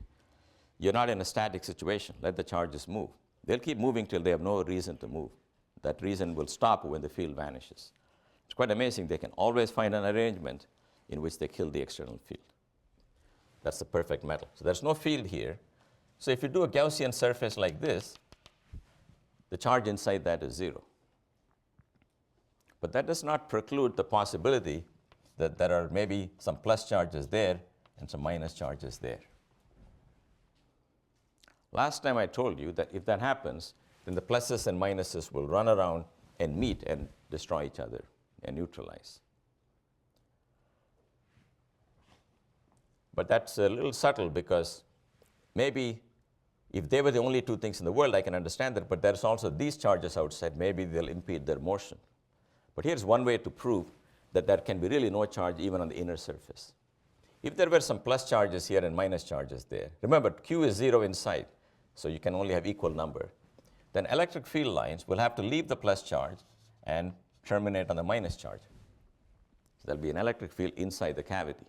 you're not in a static situation. Let the charges move. They'll keep moving till they have no reason to move. That reason will stop when the field vanishes. It's quite amazing. They can always find an arrangement in which they kill the external field. That's the perfect metal. So there's no field here. So if you do a Gaussian surface like this, the charge inside that is 0. But that does not preclude the possibility that there are maybe some plus charges there and some minus charges there. Last time I told you that if that happens, then the pluses and minuses will run around and meet and destroy each other and neutralize. But that's a little subtle because maybe if they were the only two things in the world, I can understand that, but there's also these charges outside, maybe they'll impede their motion. But here's one way to prove that there can be really no charge even on the inner surface. If there were some plus charges here and minus charges there, remember Q is 0 inside, so you can only have equal number, then electric field lines will have to leave the plus charge and terminate on the minus charge. So there'll be an electric field inside the cavity.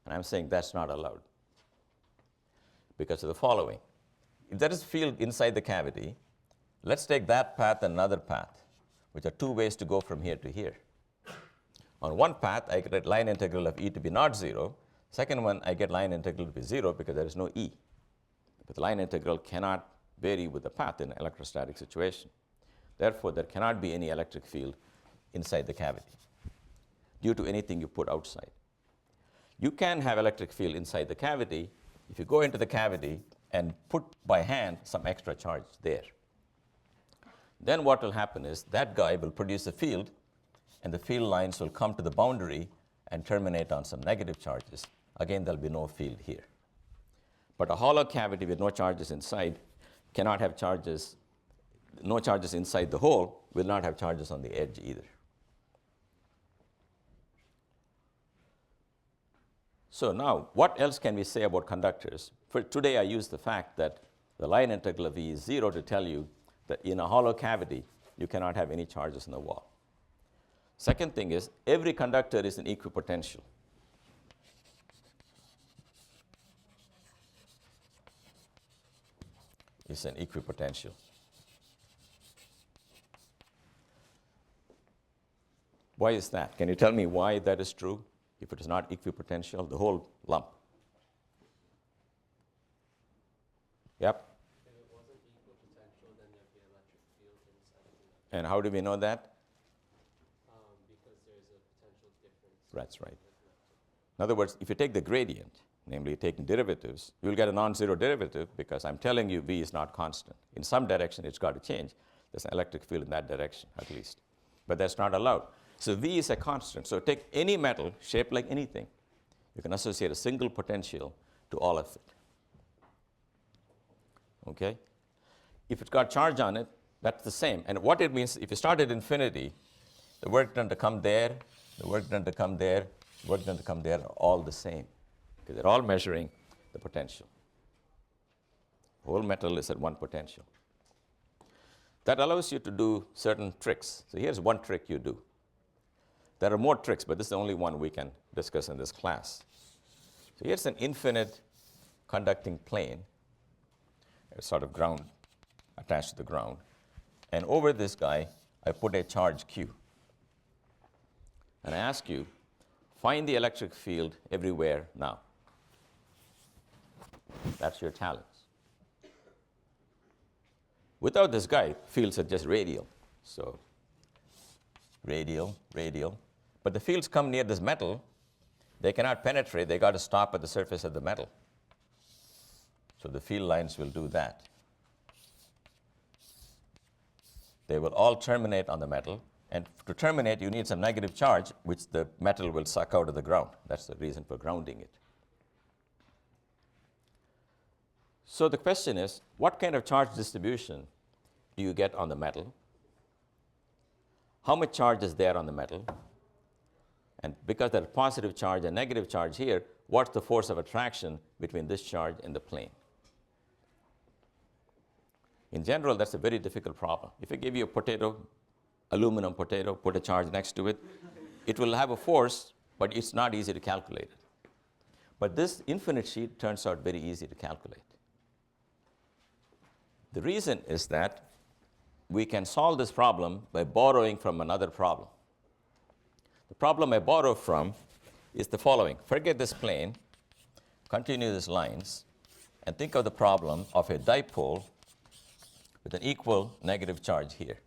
And I'm saying that's not allowed because of the following. If there is a field inside the cavity, let's take that path and another path, which are two ways to go from here to here. On one path, I get line integral of E to be not 0. Second one, I get line integral to be 0 because there is no E. But the line integral cannot vary with the path in an electrostatic situation. Therefore, there cannot be any electric field inside the cavity due to anything you put outside. You can have electric field inside the cavity if you go into the cavity and put by hand some extra charge there. Then what will happen is that guy will produce a field, and the field lines will come to the boundary and terminate on some negative charges. Again, there'll be no field here. But a hollow cavity with no charges inside cannot have charges, no charges inside the hole, will not have charges on the edge either. So now, what else can we say about conductors? For today, I use the fact that the line integral of E is 0 to tell you that in a hollow cavity, you cannot have any charges in the wall. Second thing is, every conductor is an equipotential. It's an equipotential. Why is that? Can you tell me why that is true? If it is not equipotential, the whole lump. Yep. If it wasn't equipotential, then there'd be electric field inside of the And how do we know that? because there's a potential difference. That's right. In other words, if you take the gradient, namely taking derivatives, you'll get a non-zero derivative because I'm telling you V is not constant. In some direction, it's got to change. There's an electric field in that direction, at least. But that's not allowed. So V is a constant. So take any metal shaped like anything. You can associate a single potential to all of it. Okay? If it's got charge on it, that's the same. And what it means, if you start at infinity, the work done to come there, the work done to come there, the work done to come there are all the same. Because they're all measuring the potential. The whole metal is at one potential. That allows you to do certain tricks. So here's one trick you do. There are more tricks, but this is the only one we can discuss in this class. So here's an infinite conducting plane, a sort of ground attached to the ground. And over this guy, I put a charge Q. And I ask you, find the electric field everywhere now. That's your challenge. Without this guy, fields are just radial. So radial, radial. But the fields come near this metal. They cannot penetrate. They got to stop at the surface of the metal. So the field lines will do that. They will all terminate on the metal. And to terminate, you need some negative charge, which the metal will suck out of the ground. That's the reason for grounding it. So the question is, what kind of charge distribution do you get on the metal? How much charge is there on the metal? And because there's positive charge and negative charge here, what's the force of attraction between this charge and the plane? In general, that's a very difficult problem. If I give you a potato, aluminum potato, put a charge next to it, it will have a force, but it's not easy to calculate it. But this infinite sheet turns out very easy to calculate. The reason is that we can solve this problem by borrowing from another problem. The problem I borrow from is the following. Forget this plane, continue these lines, and think of the problem of a dipole with an equal negative charge here.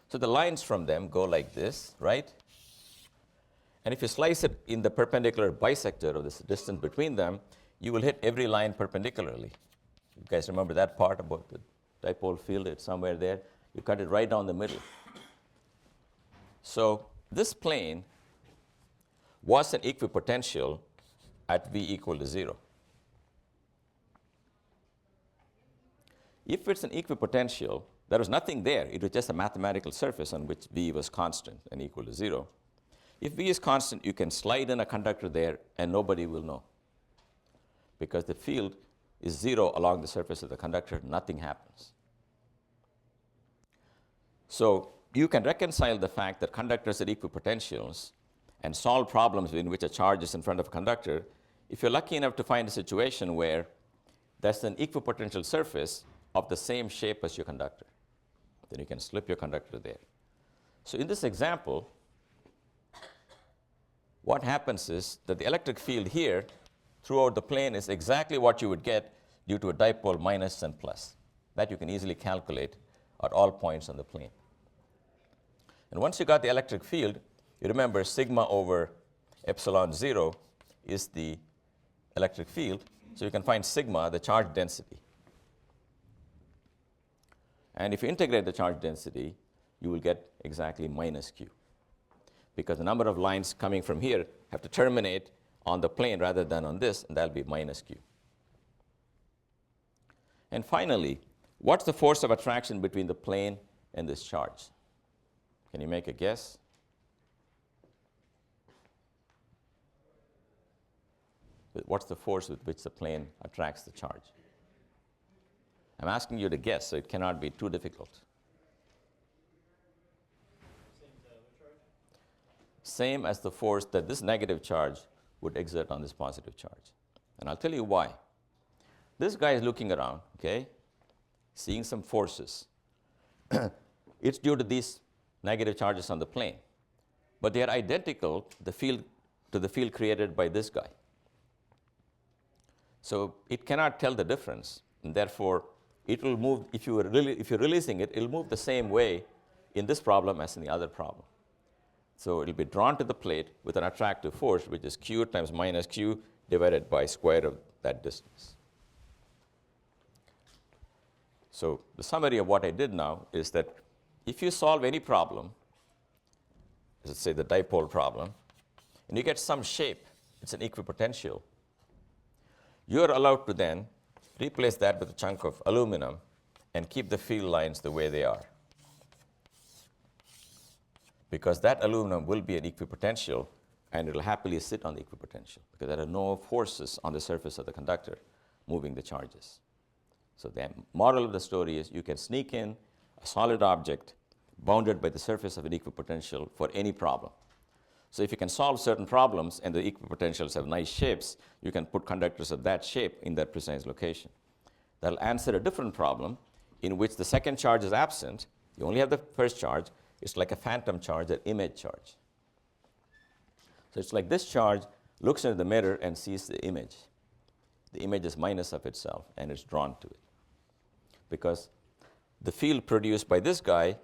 So the lines from them go like this, right? And if you slice it in the perpendicular bisector of this distance between them, you will hit every line perpendicularly. You guys remember that part about the dipole field? It's somewhere there. You cut it right down the middle. So this plane was an equipotential at V equal to 0. If it's an equipotential, there was nothing there. It was just a mathematical surface on which V was constant and equal to 0. If V is constant, you can slide in a conductor there and nobody will know. Because the field is 0 along the surface of the conductor, nothing happens. So you can reconcile the fact that conductors are equipotentials and solve problems in which a charge is in front of a conductor if you're lucky enough to find a situation where that's an equipotential surface of the same shape as your conductor. Then you can slip your conductor there. So in this example, what happens is that the electric field here throughout the plane is exactly what you would get due to a dipole minus and plus. That you can easily calculate at all points on the plane. And once you got the electric field, you remember sigma over epsilon 0 is the electric field. So you can find sigma, the charge density. And if you integrate the charge density, you will get exactly minus q. Because the number of lines coming from here have to terminate on the plane rather than on this, and that'll be minus q. And finally, what's the force of attraction between the plane and this charge? Can you make a guess? What's the force with which the plane attracts the charge? I'm asking you to guess, so it cannot be too difficult. Same as the force that this negative charge would exert on this positive charge. And I'll tell you why. This guy is looking around, okay, seeing some forces. It's due to these negative charges on the plane. But they are identical to the field created by this guy. So it cannot tell the difference, and therefore it will move, if you're releasing it, it'll move the same way in this problem as in the other problem. So it'll be drawn to the plate with an attractive force, which is q times minus q divided by square of that distance. So the summary of what I did now is that if you solve any problem, let's say the dipole problem, and you get some shape, it's an equipotential, you're allowed to then replace that with a chunk of aluminum and keep the field lines the way they are. Because that aluminum will be an equipotential, and it'll happily sit on the equipotential because there are no forces on the surface of the conductor moving the charges. So the moral of the story is you can sneak in a solid object bounded by the surface of an equipotential for any problem. So if you can solve certain problems and the equipotentials have nice shapes, you can put conductors of that shape in that precise location. That'll answer a different problem in which the second charge is absent. You only have the first charge. It's like a phantom charge, an image charge. So it's like this charge looks into the mirror and sees the image. the image is minus of itself, and it's drawn to it. Because the field produced by this guy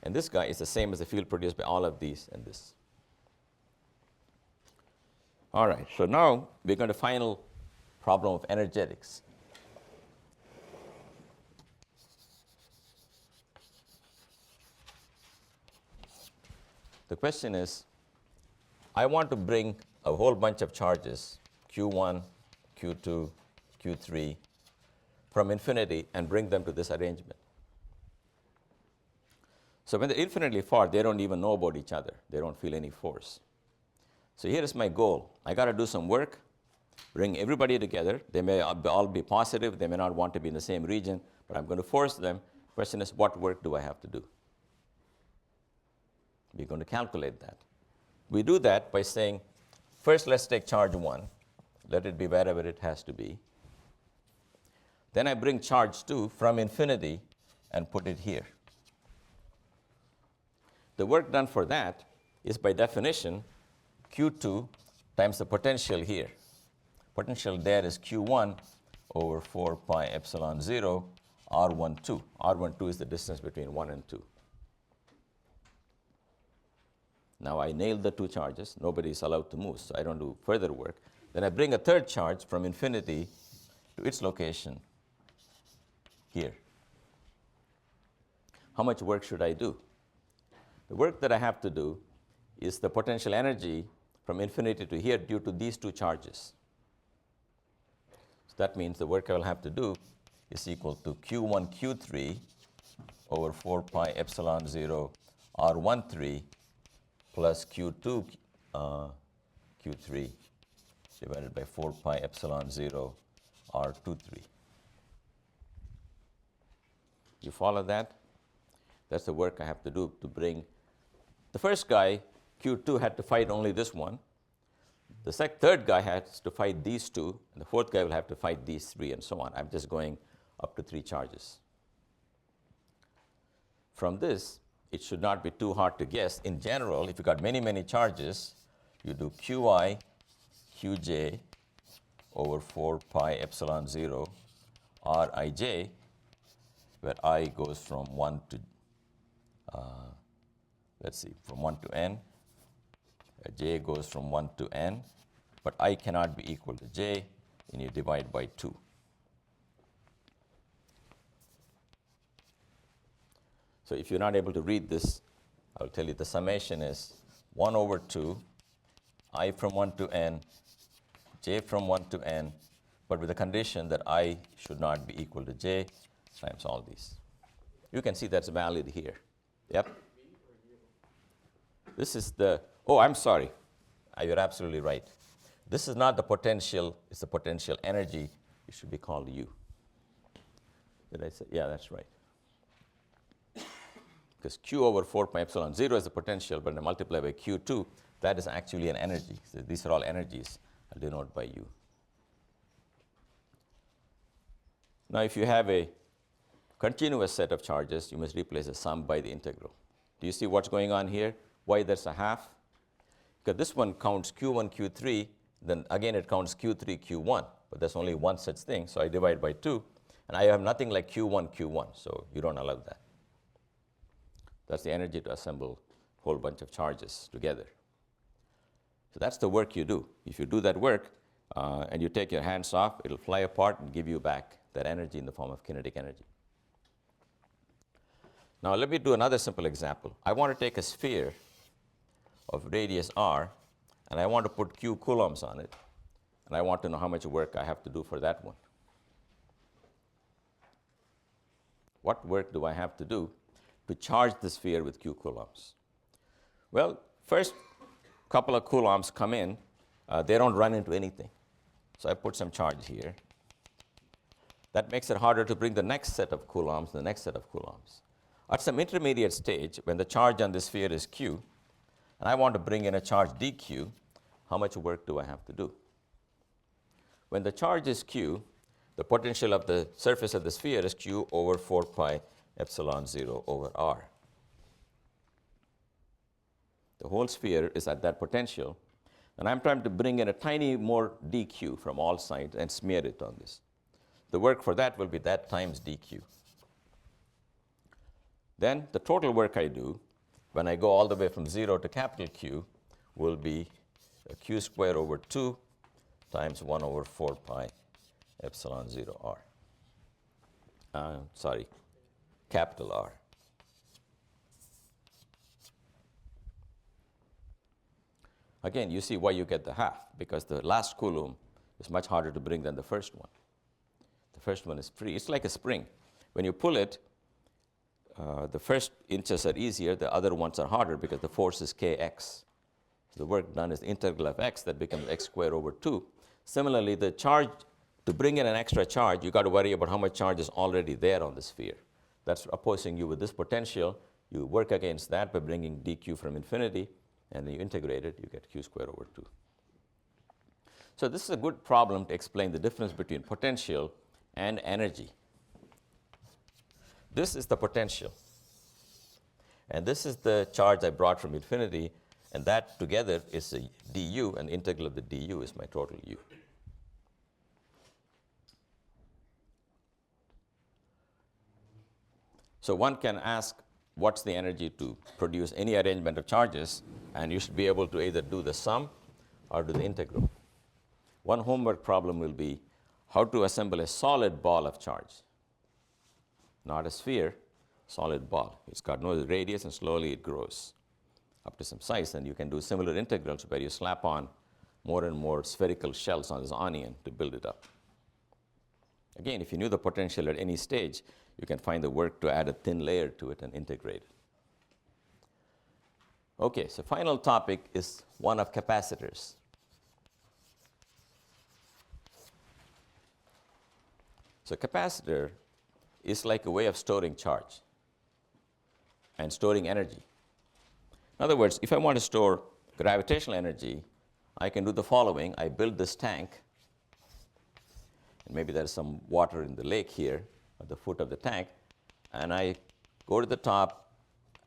and this guy is the same as the field produced by all of these and this. All right, so now we're going to final problem of energetics. The question is, I want to bring a whole bunch of charges, Q1, Q2, Q3, from infinity and bring them to this arrangement. So when they're infinitely far, they don't even know about each other. They don't feel any force. So here is my goal. I got to do some work, bring everybody together. They may all be positive. They may not want to be in the same region, but I'm going to force them. The question is, what work do I have to do? We're going to calculate that. We do that by saying, first let's take charge 1. Let it be wherever it has to be. Then I bring charge 2 from infinity and put it here. The work done for that is, by definition, Q2 times the potential here. Potential there is Q1 over 4 pi epsilon 0 R12. R12 is the distance between 1 and 2. Now I nailed the 2 charges. Nobody is allowed to move, so I don't do further work. Then I bring a third charge from infinity to its location here. How much work should I do? The work that I have to do is the potential energy from infinity to here due to these 2 charges. So that means the work I will have to do is equal to Q1 Q3 over 4 pi epsilon 0 R13 plus Q2 Q3 divided by 4 pi epsilon 0 R23. You follow that? That's the work I have to do to bring. The first guy, Q2, had to fight only this one. The third guy has to fight these 2, and the fourth guy will have to fight these 3, and so on. I'm just going up to 3 charges. From this, it should not be too hard to guess. In general, if you got many, many charges, you do Qi, Qj over 4 pi epsilon 0 Rij, where I goes from 1 to, from 1 to n. J goes from 1 to n, but I cannot be equal to j, and you divide by 2. So if you're not able to read this, I'll tell you the summation is 1 over 2, I from 1 to n, j from 1 to n, but with the condition that I should not be equal to j times all these. You can see that's valid here. Yep. This is the, oh, I'm sorry. You're absolutely right. This is not the potential, it's the potential energy. It should be called U. Did I say? Yeah, that's right. Because Q over 4 pi epsilon 0 is the potential, but when I multiply by Q2, that is actually an energy. So these are all energies. I'll denote by U. Now, if you have a continuous set of charges, you must replace the sum by the integral. Do you see what's going on here? Why there's a half? Because this one counts Q1, Q3, then again it counts Q3, Q1, but there's only one such thing, so I divide by 2, and I have nothing like Q1, Q1, so you don't allow that. That's the energy to assemble a whole bunch of charges together. So that's the work you do. If you do that work and you take your hands off, it'll fly apart and give you back that energy in the form of kinetic energy. Now let me do another simple example. I want to take a sphere of radius r, and I want to put q coulombs on it, and I want to know how much work I have to do for that one. What work do I have to do to charge the sphere with q coulombs? Well, first couple of coulombs come in, they don't run into anything. So I put some charge here. That makes it harder to bring the next set of coulombs, the next set of coulombs. At some intermediate stage, when the charge on the sphere is q, and I want to bring in a charge dq, how much work do I have to do? When the charge is q, the potential of the surface of the sphere is q over 4 pi epsilon 0 over r. The whole sphere is at that potential. And I'm trying to bring in a tiny more dq from all sides and smear it on this. The work for that will be that times dq. Then the total work I do when I go all the way from 0 to capital Q will be q squared over 2 times 1 over 4 pi epsilon 0 r. Sorry, capital R. Again, you see why you get the half, because the last coulomb is much harder to bring than the first one. The first one is free. It's like a spring. When you pull it, the first inches are easier, the other ones are harder because the force is kx. The work done is the integral of x, that becomes x squared over 2. Similarly, the charge, to bring in an extra charge, you got to worry about how much charge is already there on the sphere. That's opposing you with this potential. You work against that by bringing dq from infinity, and then you integrate it, you get q squared over 2. So this is a good problem to explain the difference between potential and energy. This is the potential. And this is the charge I brought from infinity, and that together is a du, and the integral of the du is my total u. So one can ask, what's the energy to produce any arrangement of charges? And you should be able to either do the sum or do the integral. One homework problem will be how to assemble a solid ball of charge. Not a sphere, solid ball. It's got no radius, and slowly it grows up to some size. And you can do similar integrals where you slap on more and more spherical shells on this onion to build it up. Again, if you knew the potential at any stage, you can find the work to add a thin layer to it and integrate it. Okay, so final topic is one of capacitors. So capacitor is like a way of storing charge and storing energy. In other words, if I want to store gravitational energy, I can do the following. I build this tank, and maybe there's some water in the lake here at the foot of the tank, and I go to the top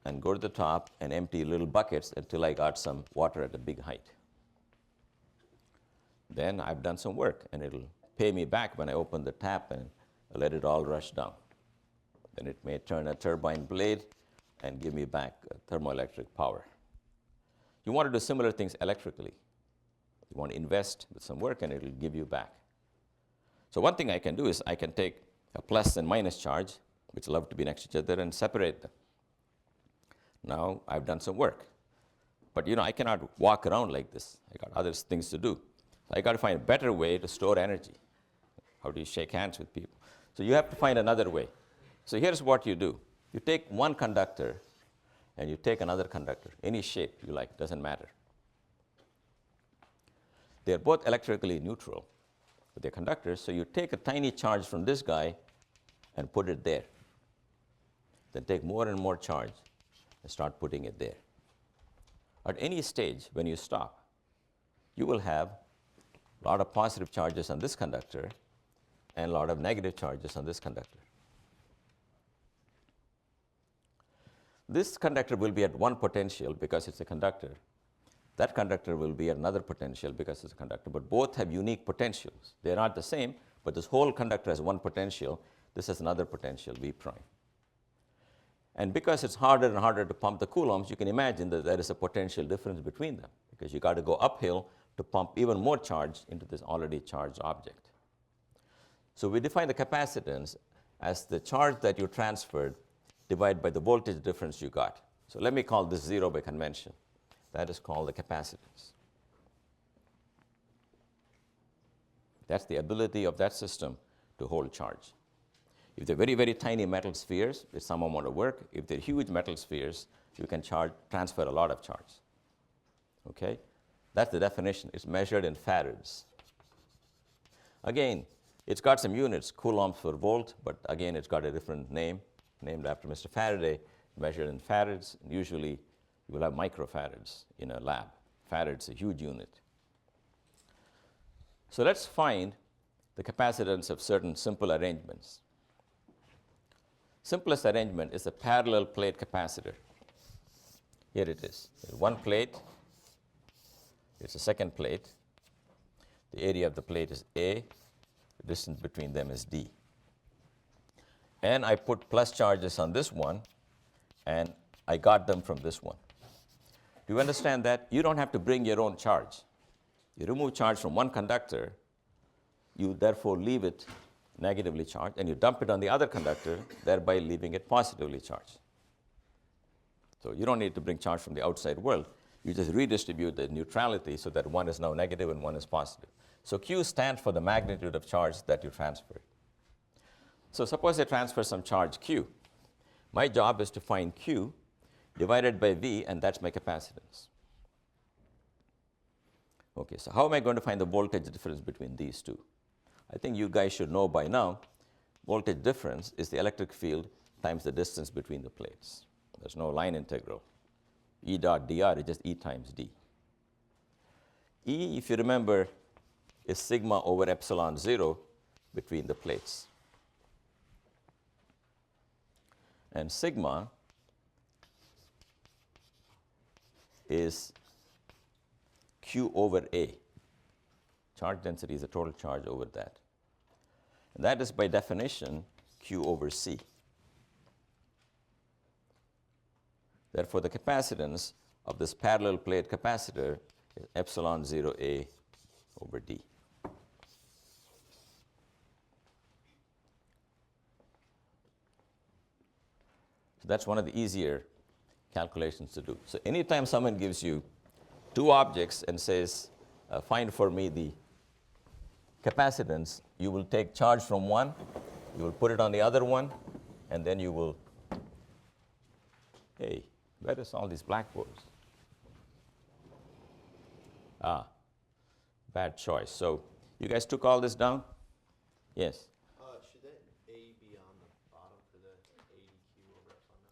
and go to the top and empty little buckets until I got some water at a big height. Then I've done some work, and it'll pay me back when I open the tap and let it all rush down. Then it may turn a turbine blade and give me back thermoelectric power. You want to do similar things electrically. You want to invest with some work, and it'll give you back. So one thing I can do is I can take a plus and minus charge, which love to be next to each other, and separate them. Now I've done some work. But I cannot walk around like this. I got other things to do. So I got to find a better way to store energy. How do you shake hands with people? So you have to find another way. So here's what you do. You take one conductor and you take another conductor, any shape you like, doesn't matter. They're both electrically neutral, but they're conductors. So you take a tiny charge from this guy and put it there. Then take more and more charge and start putting it there. At any stage, when you stop, you will have a lot of positive charges on this conductor and a lot of negative charges on this conductor. This conductor will be at one potential because it's a conductor. That conductor will be at another potential because it's a conductor. But both have unique potentials. They're not the same, but this whole conductor has one potential. This has another potential, V prime. And because it's harder and harder to pump the coulombs, you can imagine that there is a potential difference between them, because you got to go uphill to pump even more charge into this already charged object. So we define the capacitance as the charge that you transferred divided by the voltage difference you got. So let me call this 0 by convention. That is called the capacitance. That's the ability of that system to hold charge. If they're very, very tiny metal spheres, with some amount of work, if they're huge metal spheres, you can transfer a lot of charge. Okay? That's the definition. It's measured in farads. Again, it's got some units, coulombs per volt, but again, it's got a different name, named after Mr. Faraday, measured in farads. And usually, you will have microfarads in a lab. Farad's a huge unit. So let's find the capacitance of certain simple arrangements. Simplest arrangement is a parallel plate capacitor. Here it is. One plate. It's a second plate. The area of the plate is A. The distance between them is D. And I put plus charges on this one, and I got them from this one. Do you understand that? You don't have to bring your own charge. You remove charge from one conductor, you therefore leave it negatively charged, and you dump it on the other conductor, thereby leaving it positively charged. So you don't need to bring charge from the outside world. You just redistribute the neutrality so that one is now negative and one is positive. So Q stands for the magnitude of charge that you transfer. So suppose I transfer some charge Q. My job is to find Q divided by V, and that's my capacitance. Okay, so how am I going to find the voltage difference between these two? I think you guys should know by now, voltage difference is the electric field times the distance between the plates. There's no line integral. E dot dr is just E times D. E, if you remember, is sigma over epsilon 0 between the plates. And sigma is Q over A. Charge density is the total charge over that. And that is by definition Q over C. Therefore, the capacitance of this parallel plate capacitor is epsilon 0 A over D. So that's one of the easier calculations to do. So anytime someone gives you two objects and says, find for me the capacitance, you will take charge from one, you will put it on the other one, and then you will, hey, where is all these blackboards? Ah, bad choice. So you guys took all this down? Yes. Should that A be on the bottom for the ADQ over epsilon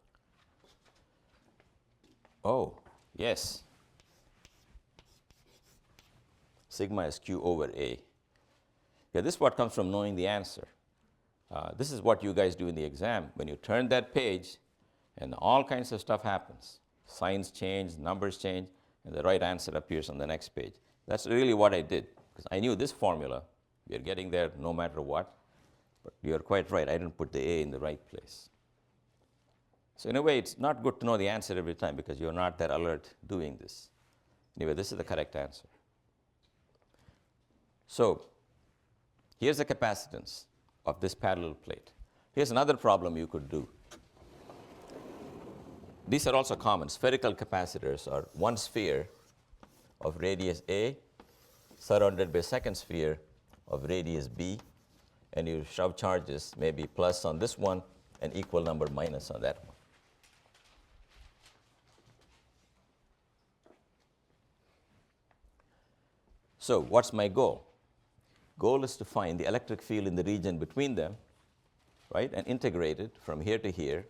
naught? Oh, yes. Sigma is Q over A. Yeah, this is what comes from knowing the answer. This is what you guys do in the exam. When you turn that page, and all kinds of stuff happens. Signs change, numbers change, and the right answer appears on the next page. That's really what I did, because I knew this formula. We are getting there no matter what. But you're quite right, I didn't put the A in the right place. So in a way, it's not good to know the answer every time, because you're not that alert doing this. Anyway, this is the correct answer. So here's the capacitance of this parallel plate. Here's another problem you could do. These are also common. Spherical capacitors are one sphere of radius A surrounded by a second sphere of radius B, and you shove charges, maybe plus on this one and equal number minus on that one. So what's my goal? Goal is to find the electric field in the region between them, right, and integrate it from here to here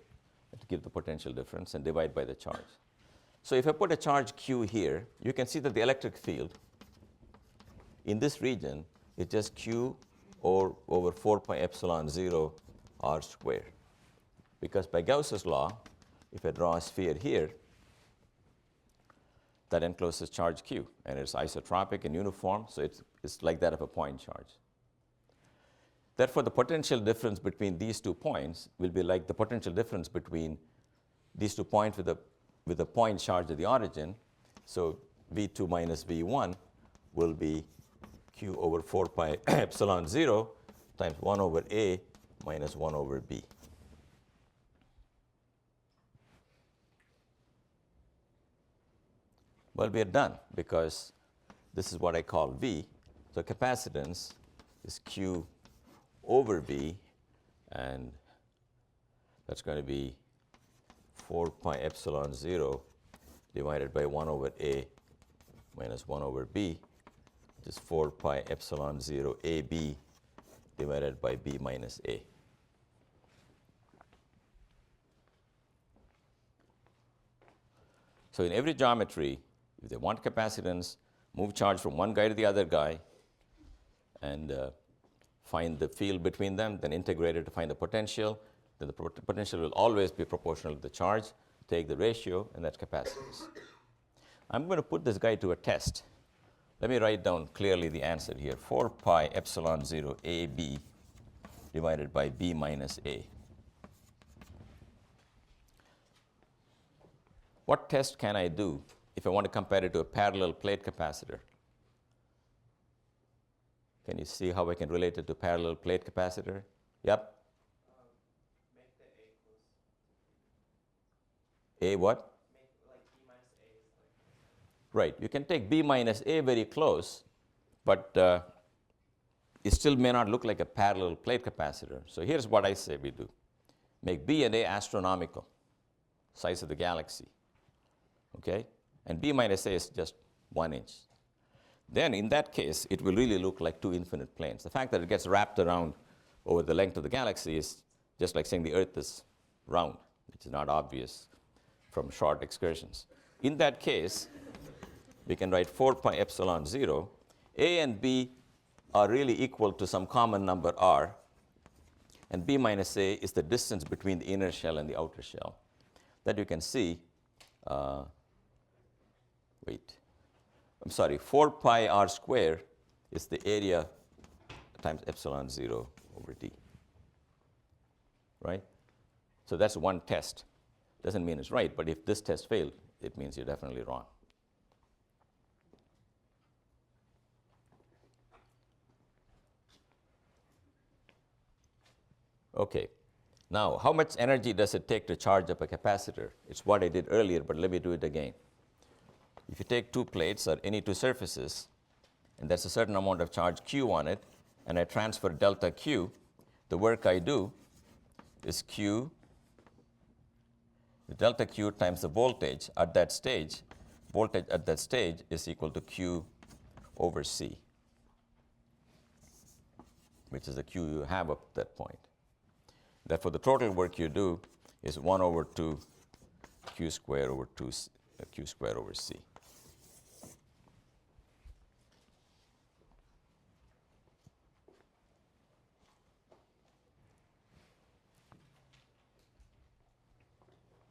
to give the potential difference and divide by the charge. So if I put a charge Q here, you can see that the electric field in this region is just Q over 4 pi epsilon 0 r squared. Because by Gauss's law, if I draw a sphere here, that encloses charge Q, and it's isotropic and uniform, so it's like that of a point charge. Therefore, the potential difference between these 2 points will be like the potential difference between these 2 points with a point charge at the origin. So V2 minus V1 will be Q over 4 pi epsilon 0 times 1 over A minus 1 over B. Well, we are done, because this is what I call V. So capacitance is Q over V, and that's going to be 4 pi epsilon 0 divided by 1 over A minus 1 over B, which is 4 pi epsilon 0 AB divided by B minus A. So in every geometry, if they want capacitance, move charge from one guy to the other guy, and find the field between them, then integrate it to find the potential. Then the potential will always be proportional to the charge. Take the ratio, and that's capacitance. I'm going to put this guy to a test. Let me write down clearly the answer here. 4 pi epsilon 0 AB divided by B minus A. What test can I do if I want to compare it to a parallel plate capacitor? Can you see how I can relate it to parallel plate capacitor? Yep. Make the A close. A what? Make like B minus A is like. Right. You can take B minus A very close, but it still may not look like a parallel plate capacitor. So here's what I say we do. Make B and A astronomical, size of the galaxy. Okay? And B minus A is just 1 inch. Then in that case, it will really look like two infinite planes. The fact that it gets wrapped around over the length of the galaxy is just like saying the Earth is round, which is not obvious from short excursions. In that case, we can write 4 pi epsilon 0. A and B are really equal to some common number r, and B minus A is the distance between the inner shell and the outer shell. That you can see, 4 pi r square is the area times epsilon 0 over d, right? So that's one test. Doesn't mean it's right, but if this test failed, it means you're definitely wrong. Okay. Now, how much energy does it take to charge up a capacitor? It's what I did earlier, but let me do it again. If you take two plates or any two surfaces, and there's a certain amount of charge Q on it, and I transfer delta Q, the work I do is Q, the delta Q times the voltage at that stage. Voltage at that stage is equal to Q over C, which is the Q you have up at that point. Therefore, the total work you do is 1 over 2 Q square over 2 Q square over C.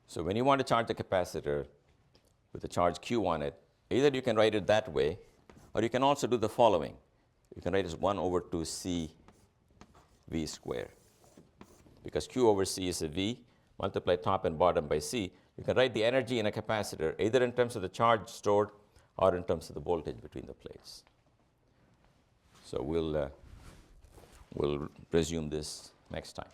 So when you want to charge a capacitor with a charge Q on it, either you can write it that way, or you can also do the following. You can write it as 1 over 2 C V square. Because Q over C is a V, multiply top and bottom by C, you can write the energy in a capacitor either in terms of the charge stored or in terms of the voltage between the plates. So we'll resume this next time.